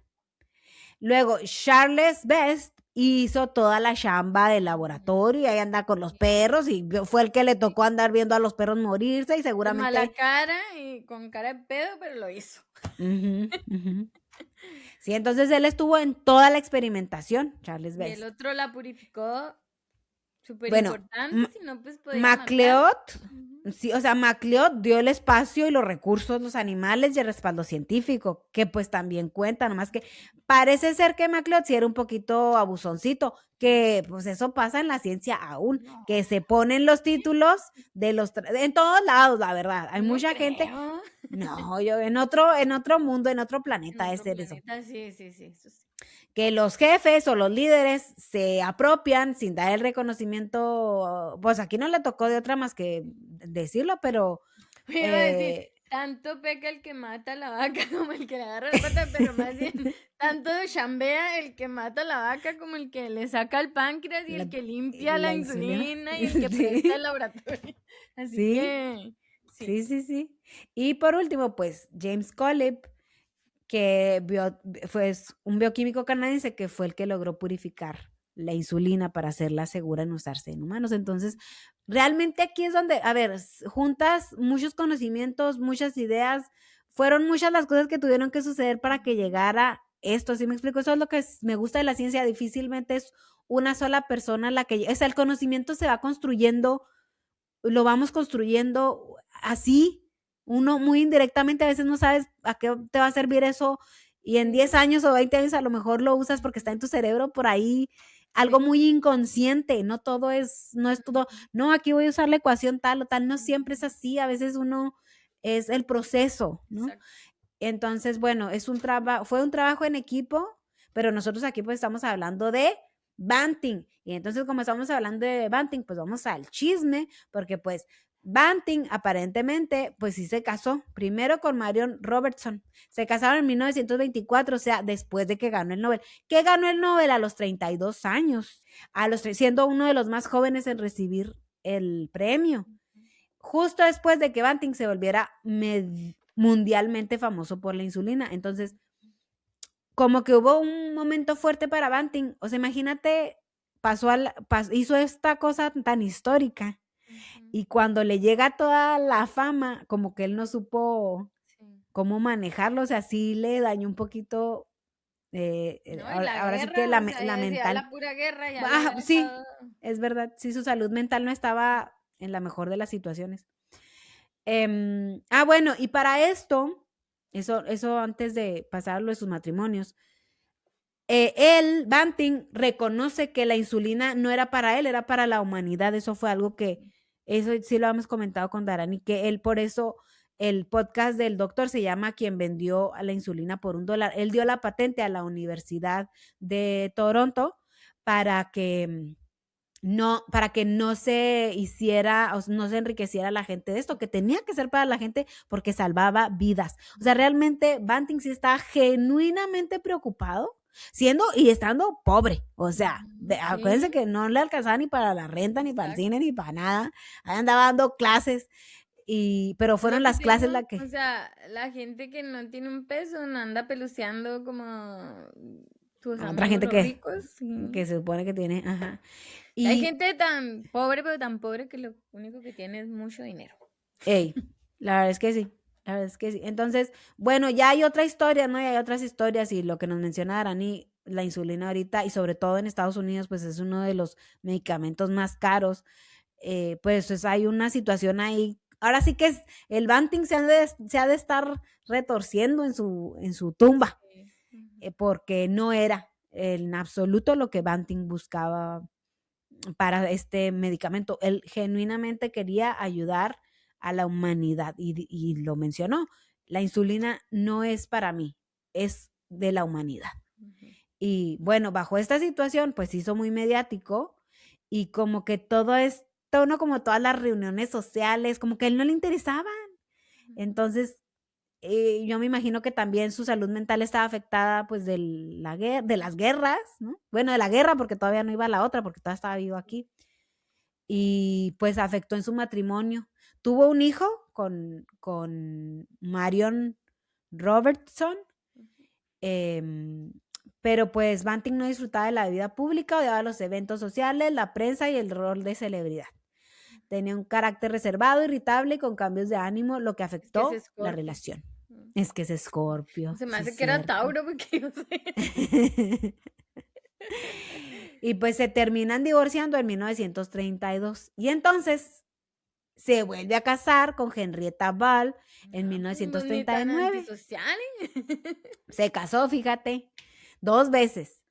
[SPEAKER 2] Luego, Charles Best hizo toda la chamba del laboratorio y ahí anda con los perros y fue el que le tocó andar viendo a los perros morirse y seguramente...
[SPEAKER 1] Con mala cara y con cara de pedo, pero lo hizo.
[SPEAKER 2] Sí, entonces él estuvo en toda la experimentación, Charles Best.
[SPEAKER 1] Y el otro la purificó, súper importante, si no, pues podía
[SPEAKER 2] MacLeod, sí, o sea, MacLeod dio el espacio y los recursos, los animales y el respaldo científico, que pues también cuenta, nomás que parece ser que MacLeod sí era un poquito abusoncito, que pues eso pasa en la ciencia aún, que se ponen los títulos de en todos lados, la verdad, hay mucha gente... No, yo en otro mundo, en otro planeta es ser eso.
[SPEAKER 1] Sí, eso sí.
[SPEAKER 2] Que los jefes o los líderes se apropian sin dar el reconocimiento, pues aquí no le tocó de otra más que decirlo, pero
[SPEAKER 1] Iba a decir, tanto peca el que mata a la vaca como el que le agarra la pata, pero más bien, tanto chambea el que mata a la vaca como el que le saca el páncreas y el que limpia la insulina y el que presta el laboratorio. Así
[SPEAKER 2] Sí.
[SPEAKER 1] que...
[SPEAKER 2] Sí. Y por último, pues James Collip, que fue un bioquímico canadiense que fue el que logró purificar la insulina para hacerla segura en usarse en humanos. Entonces, realmente aquí es donde, a ver, juntas muchos conocimientos, muchas ideas, fueron muchas las cosas que tuvieron que suceder para que llegara esto, ¿sí me explico? Eso es lo que me gusta de la ciencia, difícilmente es una sola persona la que, o sea, el conocimiento se va construyendo, lo vamos construyendo así, uno muy indirectamente, a veces no sabes a qué te va a servir eso y en 10 años o 20 años a lo mejor lo usas porque está en tu cerebro por ahí, algo muy inconsciente, no todo no es todo, no, aquí voy a usar la ecuación tal o tal, no siempre es así, a veces uno es el proceso, ¿no?
[SPEAKER 1] Exacto.
[SPEAKER 2] Entonces, bueno, fue un trabajo en equipo, pero nosotros aquí pues estamos hablando de Banting. Y entonces, como estamos hablando de Banting, pues vamos al chisme, porque pues Banting aparentemente pues sí se casó, primero con Marion Robertson. Se casaron en 1924, o sea, después de que ganó el Nobel. ¿Qué ganó el Nobel? A los 32 años, siendo uno de los más jóvenes en recibir el premio. Justo después de que Banting se volviera mundialmente famoso por la insulina. Entonces, como que hubo un momento fuerte para Banting. O sea, imagínate, hizo esta cosa tan histórica. Y cuando le llega toda la fama, como que él no supo cómo manejarlo. O sea, sí le dañó un poquito. Ahora sí que la mental.
[SPEAKER 1] La pura guerra
[SPEAKER 2] ya sí, es verdad. Sí, su salud mental no estaba en la mejor de las situaciones. Bueno, y para esto, eso antes de pasarlo de sus matrimonios, Banting reconoce que la insulina no era para él, era para la humanidad. Eso fue algo eso sí lo hemos comentado con Darani, que él por eso el podcast del doctor se llama Quien vendió a la insulina por $1. Él dio la patente a la Universidad de Toronto para que no se hiciera, o no se enriqueciera la gente de esto, que tenía que ser para la gente porque salvaba vidas. O sea, realmente Banting sí está genuinamente preocupado, siendo y estando pobre. O sea, acuérdense que no le alcanzaba ni para la renta, ni para el cine, ni para nada. Ahí andaba dando clases. Pero fueron las clases las que...
[SPEAKER 1] O sea, la gente que no tiene un peso no anda peluceando como tus
[SPEAKER 2] otra gente
[SPEAKER 1] ricos.
[SPEAKER 2] Que se supone que tiene, ajá.
[SPEAKER 1] Y hay gente tan pobre, pero tan pobre que lo único que tiene es mucho dinero.
[SPEAKER 2] La verdad es que sí. Entonces, bueno, ya hay otra historia, ¿no? Y hay otras historias y lo que nos menciona Darani, la insulina ahorita y sobre todo en Estados Unidos, pues es uno de los medicamentos más caros. Pues hay una situación ahí. Ahora sí que el Banting se ha de estar retorciendo en su tumba, porque no era en absoluto lo que Banting buscaba para este medicamento. Él genuinamente quería ayudar a la humanidad y lo mencionó. La insulina no es para mí, es de la humanidad. Y bueno, bajo esta situación, pues hizo muy mediático y como que todo uno como todas las reuniones sociales, como que a él no le interesaban. Entonces, yo me imagino que también su salud mental estaba afectada pues de las guerras, ¿no? Bueno, de la guerra porque todavía no iba a la otra, porque todavía estaba vivo aquí. Y pues afectó en su matrimonio. Tuvo un hijo con Marion Robertson, pero pues Banting no disfrutaba de la vida pública, odiaba los eventos sociales, la prensa y el rol de celebridad. Tenía un carácter reservado, irritable y con cambios de ánimo, lo que afectó la relación. Es que es Escorpio.
[SPEAKER 1] Se me hace que era Tauro, porque yo sé.
[SPEAKER 2] Y pues se terminan divorciando en 1932. Y entonces se vuelve a casar con Henrietta Ball en 1939. Se casó, fíjate, 2 veces.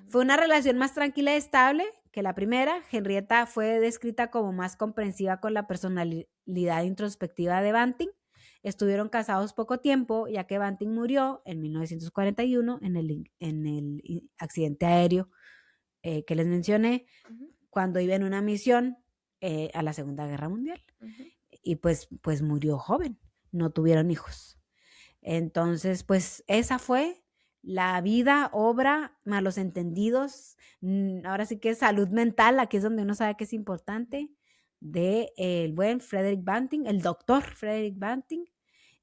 [SPEAKER 2] Fue una relación más tranquila y estable que la primera. Henrietta fue descrita como más comprensiva con la personalidad introspectiva de Banting. Estuvieron casados poco tiempo, ya que Banting murió en 1941 en el accidente aéreo que les mencioné, cuando iba en una misión a la Segunda Guerra Mundial. y pues murió joven, no tuvieron hijos. Entonces, pues esa fue la vida, obra, malos entendidos, ahora sí que es salud mental, aquí es donde uno sabe que es importante, de el buen Frederick Banting, el doctor Frederick Banting,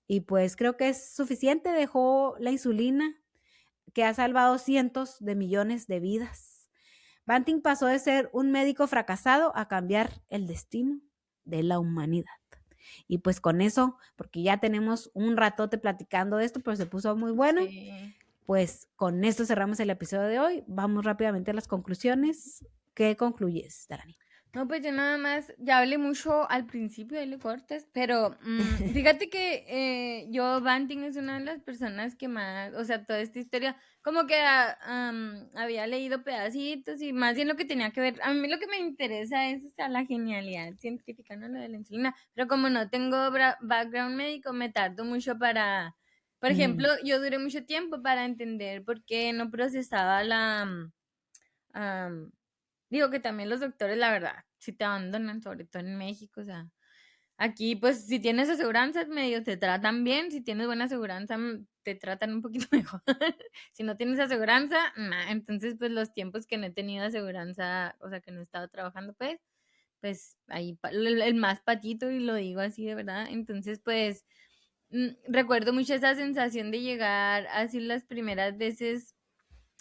[SPEAKER 2] y pues creo que es suficiente, dejó la insulina que ha salvado cientos de millones de vidas. Banting pasó de ser un médico fracasado a cambiar el destino de la humanidad. Y pues con eso, porque ya tenemos un ratote platicando de esto, pero se puso muy bueno,
[SPEAKER 1] Sí.
[SPEAKER 2] pues con esto cerramos el episodio de hoy. Vamos rápidamente a las conclusiones. ¿Qué concluyes, Darani?
[SPEAKER 1] No, pues yo nada más, ya hablé mucho al principio, ahí le cortes, pero fíjate que yo, Banting es una de las personas que más, o sea, toda esta historia, como que había leído pedacitos y más bien lo que tenía que ver, a mí lo que me interesa es, o sea, la genialidad científica, ¿no? Lo de la insulina, pero como no tengo background médico, me tardo mucho para, por ejemplo, yo duré mucho tiempo para entender por qué no procesaba digo que también los doctores, la verdad, si te abandonan, sobre todo en México, o sea, aquí pues si tienes aseguranza, medio te tratan bien, si tienes buena aseguranza, te tratan un poquito mejor. Si no tienes aseguranza, nah. Entonces pues los tiempos que no he tenido aseguranza, o sea, que no he estado trabajando, pues ahí el más patito, y lo digo así de verdad. Entonces pues recuerdo mucho esa sensación de llegar así las primeras veces,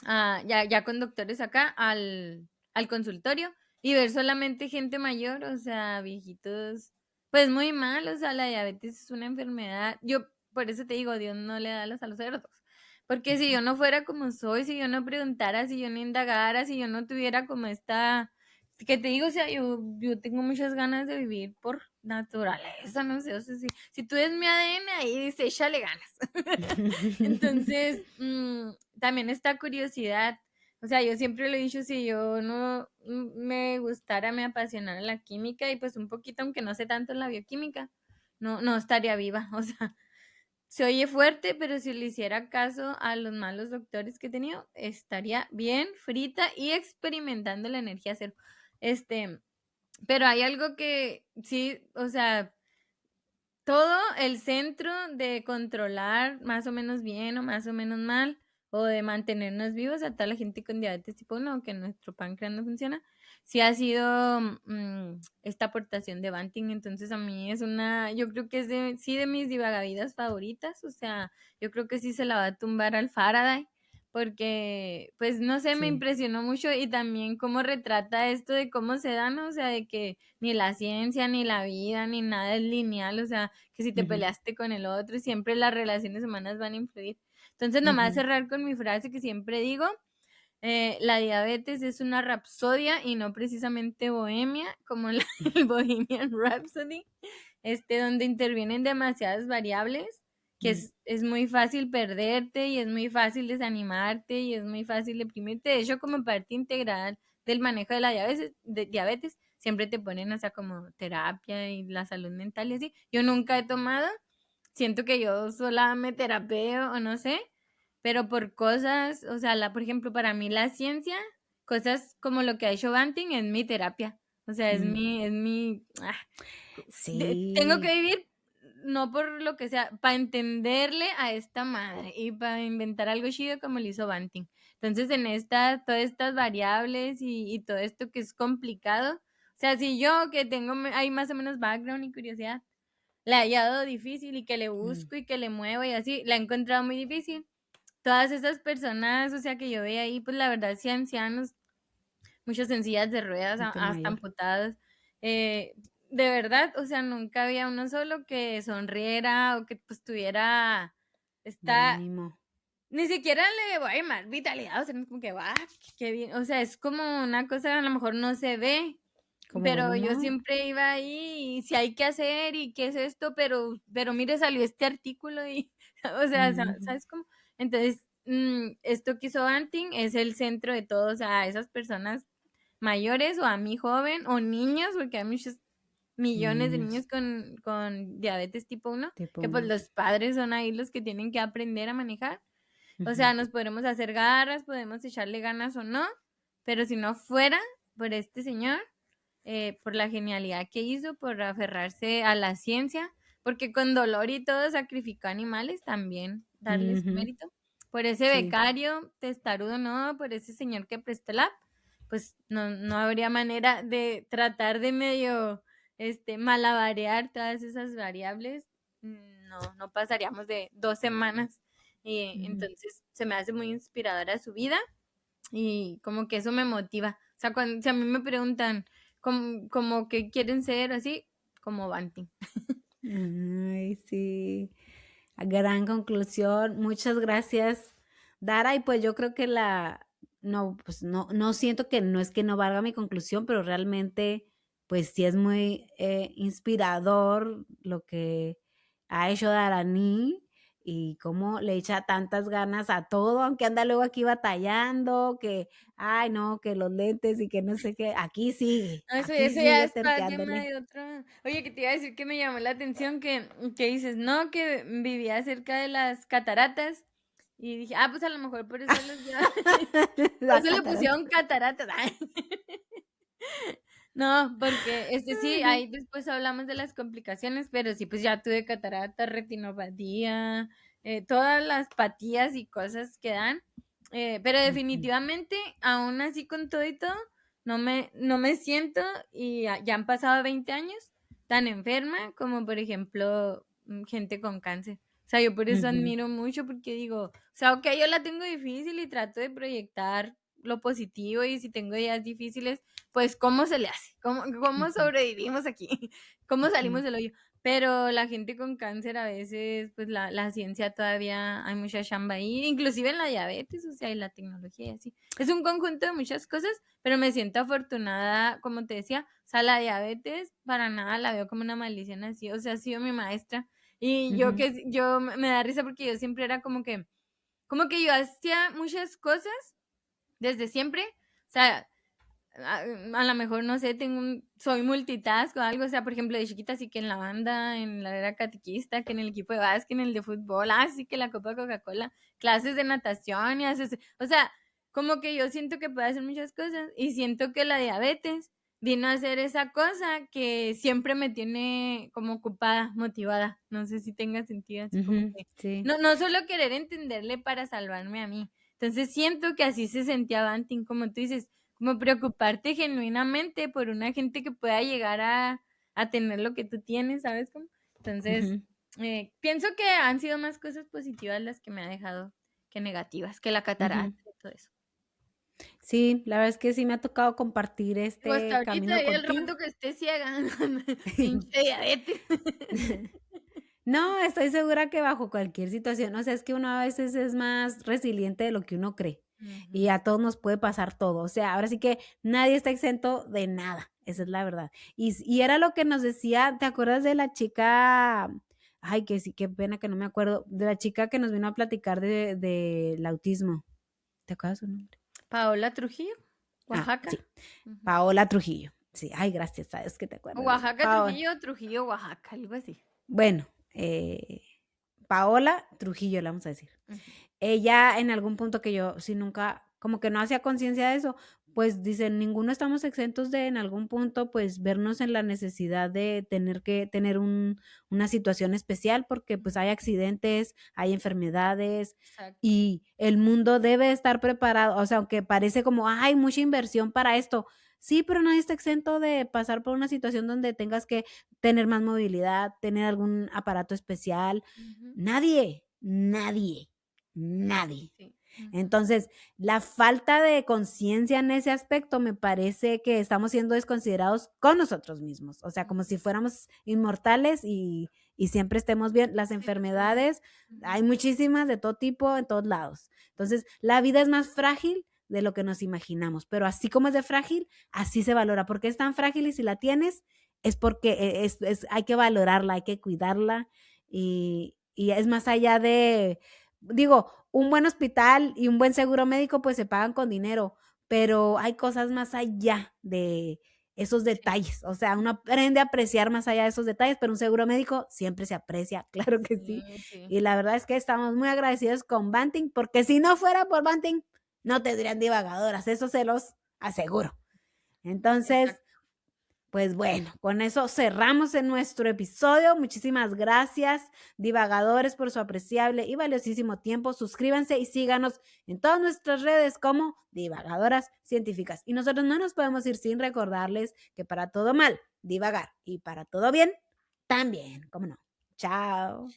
[SPEAKER 1] ya con doctores acá al consultorio y ver solamente gente mayor, o sea, viejitos, pues muy mal, o sea, la diabetes es una enfermedad. Yo, por eso te digo, Dios no le da alas a los cerdos. Porque si yo no fuera como soy, si yo no preguntara, si yo no indagara, si yo no tuviera como esta, que te digo, o sea, yo tengo muchas ganas de vivir por naturaleza, no sé, o sea, si tú eres mi ADN, ahí dice, échale ganas. Entonces, también esta curiosidad, o sea, yo siempre lo he dicho, si yo no me gustara, me apasionara la química y pues un poquito, aunque no sé tanto en la bioquímica, no estaría viva, o sea, se oye fuerte, pero si le hiciera caso a los malos doctores que he tenido, estaría bien frita y experimentando la energía cero. Pero hay algo que sí, o sea, todo el centro de controlar más o menos bien o más o menos mal, o de mantenernos vivos a toda la gente con diabetes tipo 1, que nuestro páncreas no funciona, sí ha sido esta aportación de Banting. Entonces a mí es yo creo que es sí de mis divagavidas favoritas, o sea, yo creo que sí se la va a tumbar al Faraday, porque, pues, no sé, me
[SPEAKER 2] Sí.
[SPEAKER 1] impresionó mucho, y también cómo retrata esto de cómo se dan, o sea, de que ni la ciencia, ni la vida, ni nada es lineal, o sea, que si te peleaste con el otro, siempre las relaciones humanas van a influir. Entonces, nomás cerrar con mi frase que siempre digo, la diabetes es una rapsodia y no precisamente bohemia, como el Bohemian Rhapsody, donde intervienen demasiadas variables, que es muy fácil perderte y es muy fácil desanimarte y es muy fácil deprimirte. De hecho, como parte integral del manejo de la diabetes, siempre te ponen, o sea, como terapia y la salud mental y así. Yo nunca he tomado, siento que yo sola me terapeo o no sé, pero por cosas, o sea, por ejemplo, para mí la ciencia, cosas como lo que ha hecho Banting es mi terapia. O sea, es mi tengo que
[SPEAKER 2] Sí.
[SPEAKER 1] vivir, no por lo que sea, para entenderle a esta madre y para inventar algo chido como lo hizo Banting. Entonces, todas estas variables y todo esto que es complicado, o sea, si yo que tengo ahí más o menos background y curiosidad, la he hallado difícil y que le busco y que le muevo y así, la he encontrado muy difícil. Todas esas personas, o sea, que yo veía ahí, pues la verdad, sí, ancianos, muchas en sillas de ruedas,
[SPEAKER 2] Gente
[SPEAKER 1] hasta
[SPEAKER 2] mayor.
[SPEAKER 1] amputadas. De verdad, o sea, nunca había uno solo que sonriera o que pues tuviera
[SPEAKER 2] Buen
[SPEAKER 1] esta,
[SPEAKER 2] ánimo.
[SPEAKER 1] ni siquiera le voy a llamar vitalidad, o sea, no es como que, qué bien, o sea, es como una cosa, a lo mejor no se ve,
[SPEAKER 2] Como buen
[SPEAKER 1] pero yo
[SPEAKER 2] humor.
[SPEAKER 1] siempre iba ahí y si hay que hacer y qué es esto, pero mire, salió este artículo y, o sea, ¿sabes cómo? Entonces, esto que hizo Banting es el centro de todo, o sea, esas personas mayores o a mí joven o niños, porque hay muchos millones de
[SPEAKER 2] Niños.
[SPEAKER 1] niños con diabetes tipo 1,
[SPEAKER 2] Tipo
[SPEAKER 1] que pues
[SPEAKER 2] 1.
[SPEAKER 1] los padres son ahí los que tienen que aprender a manejar. O sea, nos podremos hacer garras, podemos echarle ganas o no, pero si no fuera por este señor, por la genialidad que hizo, por aferrarse a la ciencia, porque con dolor y todo sacrificó animales también, darles
[SPEAKER 2] Ujú,
[SPEAKER 1] mérito. Por ese
[SPEAKER 2] sí.
[SPEAKER 1] becario testarudo, no, por ese señor que prestó el app, pues no habría manera de tratar de medio malabarear todas esas variables. No pasaríamos de 2 semanas. Y
[SPEAKER 2] Ujú.
[SPEAKER 1] entonces se me hace muy inspiradora su vida y como que eso me motiva. O sea, si a mí me preguntan como que quieren ser así, como Banting.
[SPEAKER 2] Ay, sí. Gran conclusión. Muchas gracias, Dara. Y pues yo creo que no, pues no siento que no es que no valga mi conclusión, pero realmente, pues sí es muy inspirador lo que ha hecho Darani y cómo le echa tantas ganas a todo, aunque anda luego aquí batallando, que, ay, no, que los lentes y que no sé qué.
[SPEAKER 1] No,
[SPEAKER 2] Aquí
[SPEAKER 1] eso ya
[SPEAKER 2] sigue
[SPEAKER 1] es tema
[SPEAKER 2] terqueándole.
[SPEAKER 1] de otro. Oye, que te iba a decir que me llamó la atención que dices, no, que vivía cerca de las cataratas. Y dije, pues a lo mejor por eso por
[SPEAKER 2] La
[SPEAKER 1] eso le
[SPEAKER 2] catarata.
[SPEAKER 1] pusieron cataratas. No, porque sí, ahí después hablamos de las complicaciones, pero sí, pues ya tuve catarata, retinopatía, todas las patías y cosas que dan. Pero
[SPEAKER 2] Ujú.
[SPEAKER 1] definitivamente, aún así con todo y todo, no me siento, y ya han pasado 20 años, tan enferma como por ejemplo gente con cáncer. O sea, yo por eso
[SPEAKER 2] Ujú,
[SPEAKER 1] admiro mucho, porque digo, o sea, ok, yo la tengo difícil y trato de proyectar lo positivo, y si tengo días difíciles, pues cómo se le hace, cómo
[SPEAKER 2] ujú,
[SPEAKER 1] sobrevivimos aquí, cómo salimos
[SPEAKER 2] ujú,
[SPEAKER 1] del hoyo. Pero la gente con cáncer a veces, pues la ciencia todavía hay mucha chamba ahí, inclusive en la diabetes, o sea, y la tecnología y así. Es un conjunto de muchas cosas, pero me siento afortunada, como te decía, o sea, la diabetes para nada la veo como una maldición así, o sea, ha sido mi maestra. Y
[SPEAKER 2] ujú,
[SPEAKER 1] yo me da risa porque yo siempre era como que yo hacía muchas cosas desde siempre, o sea, a lo mejor, no sé, soy multitask o algo, o sea, por ejemplo, de chiquita sí que en la banda, en la era catequista, que en el equipo de básquet, en el de fútbol, sí que la Copa Coca-Cola, clases de natación y haces, o sea, como que yo siento que puedo hacer muchas cosas, y siento que la diabetes vino a hacer esa cosa que siempre me tiene como ocupada, motivada, no sé si tenga sentido, así como
[SPEAKER 2] ujú,
[SPEAKER 1] que,
[SPEAKER 2] sí.
[SPEAKER 1] no solo querer entenderle para salvarme a mí. Entonces siento que así se sentía Banting, como tú dices, como preocuparte genuinamente por una gente que pueda llegar a tener lo que tú tienes, ¿sabes cómo? Entonces,
[SPEAKER 2] Ujú.
[SPEAKER 1] pienso que han sido más cosas positivas las que me ha dejado que negativas, que la
[SPEAKER 2] Ujú.
[SPEAKER 1] catarata y todo eso.
[SPEAKER 2] Sí, la verdad es que sí me ha tocado compartir
[SPEAKER 1] Digo, hasta
[SPEAKER 2] este
[SPEAKER 1] ahorita
[SPEAKER 2] camino
[SPEAKER 1] y el
[SPEAKER 2] contigo.
[SPEAKER 1] rato que esté ciega, pinche diabetes.
[SPEAKER 2] No, estoy segura que bajo cualquier situación, o sea, es que uno a veces es más resiliente de lo que uno cree y
[SPEAKER 1] Ujú.
[SPEAKER 2] a todos nos puede pasar todo. O sea, ahora sí que nadie está exento de nada, esa es la verdad. Y era lo que nos decía, ¿te acuerdas de la chica? Ay, que sí, qué pena que no me acuerdo, de la chica que nos vino a platicar del autismo. ¿Te acuerdas su nombre?
[SPEAKER 1] Paola Trujillo,
[SPEAKER 2] Ah,
[SPEAKER 1] Oaxaca.
[SPEAKER 2] sí,
[SPEAKER 1] Ujú.
[SPEAKER 2] Paola Trujillo. Sí, ay, gracias, sabes que te acuerdas de ella.
[SPEAKER 1] Oaxaca,
[SPEAKER 2] Paola.
[SPEAKER 1] Trujillo, Trujillo, Oaxaca, algo así.
[SPEAKER 2] Bueno, Paola Trujillo, le vamos a decir.
[SPEAKER 1] Ujú.
[SPEAKER 2] Ella en algún punto que yo sí nunca, como que no hacía conciencia de eso, pues dice, ninguno estamos exentos de en algún punto, pues vernos en la necesidad de tener que tener una situación especial porque pues hay accidentes, hay enfermedades
[SPEAKER 1] Exacto.
[SPEAKER 2] y el mundo debe estar preparado, o sea, aunque parece como, hay mucha inversión para esto. Sí, pero nadie está exento de pasar por una situación donde tengas que tener más movilidad, tener algún aparato especial.
[SPEAKER 1] Ujú.
[SPEAKER 2] Nadie, nadie. Nadie.
[SPEAKER 1] Sí. Ujú.
[SPEAKER 2] Entonces, la falta de conciencia en ese aspecto me parece que estamos siendo desconsiderados con nosotros mismos, o sea, como si fuéramos inmortales y siempre estemos bien. Las
[SPEAKER 1] Sí, totalmente.
[SPEAKER 2] enfermedades, hay
[SPEAKER 1] Ujú.
[SPEAKER 2] muchísimas de todo tipo en todos lados. Entonces, la vida es más frágil de lo que nos imaginamos, pero así como es de frágil, así se valora. Porque es tan frágil y si la tienes, es porque hay que valorarla, hay que cuidarla y es más allá de, digo, un buen hospital y un buen seguro médico pues se pagan con dinero, pero hay cosas más allá de esos
[SPEAKER 1] Sí.
[SPEAKER 2] detalles, o sea, uno aprende a apreciar más allá de esos detalles, pero un seguro médico siempre se aprecia, claro que sí.
[SPEAKER 1] Sí, sí.
[SPEAKER 2] Y la verdad es que estamos muy agradecidos con Banting, porque si no fuera por Banting, no tendrían divagadoras, eso se los aseguro. Entonces,
[SPEAKER 1] Exacto.
[SPEAKER 2] Pues bueno, con eso cerramos en nuestro episodio. Muchísimas gracias, divagadores, por su apreciable y valiosísimo tiempo. Suscríbanse y síganos en todas nuestras redes como Divagadoras Científicas. Y nosotros no nos podemos ir sin recordarles que para todo mal, divagar, y para todo bien, también, ¿cómo no? Chao.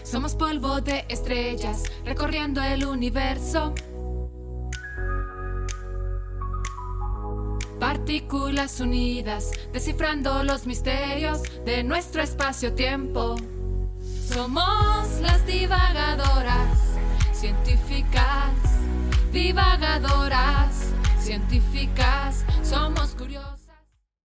[SPEAKER 3] Somos polvo de estrellas recorriendo el universo. Partículas unidas, descifrando los misterios de nuestro espacio-tiempo. Somos las divagadoras científicas, divagadoras científicas.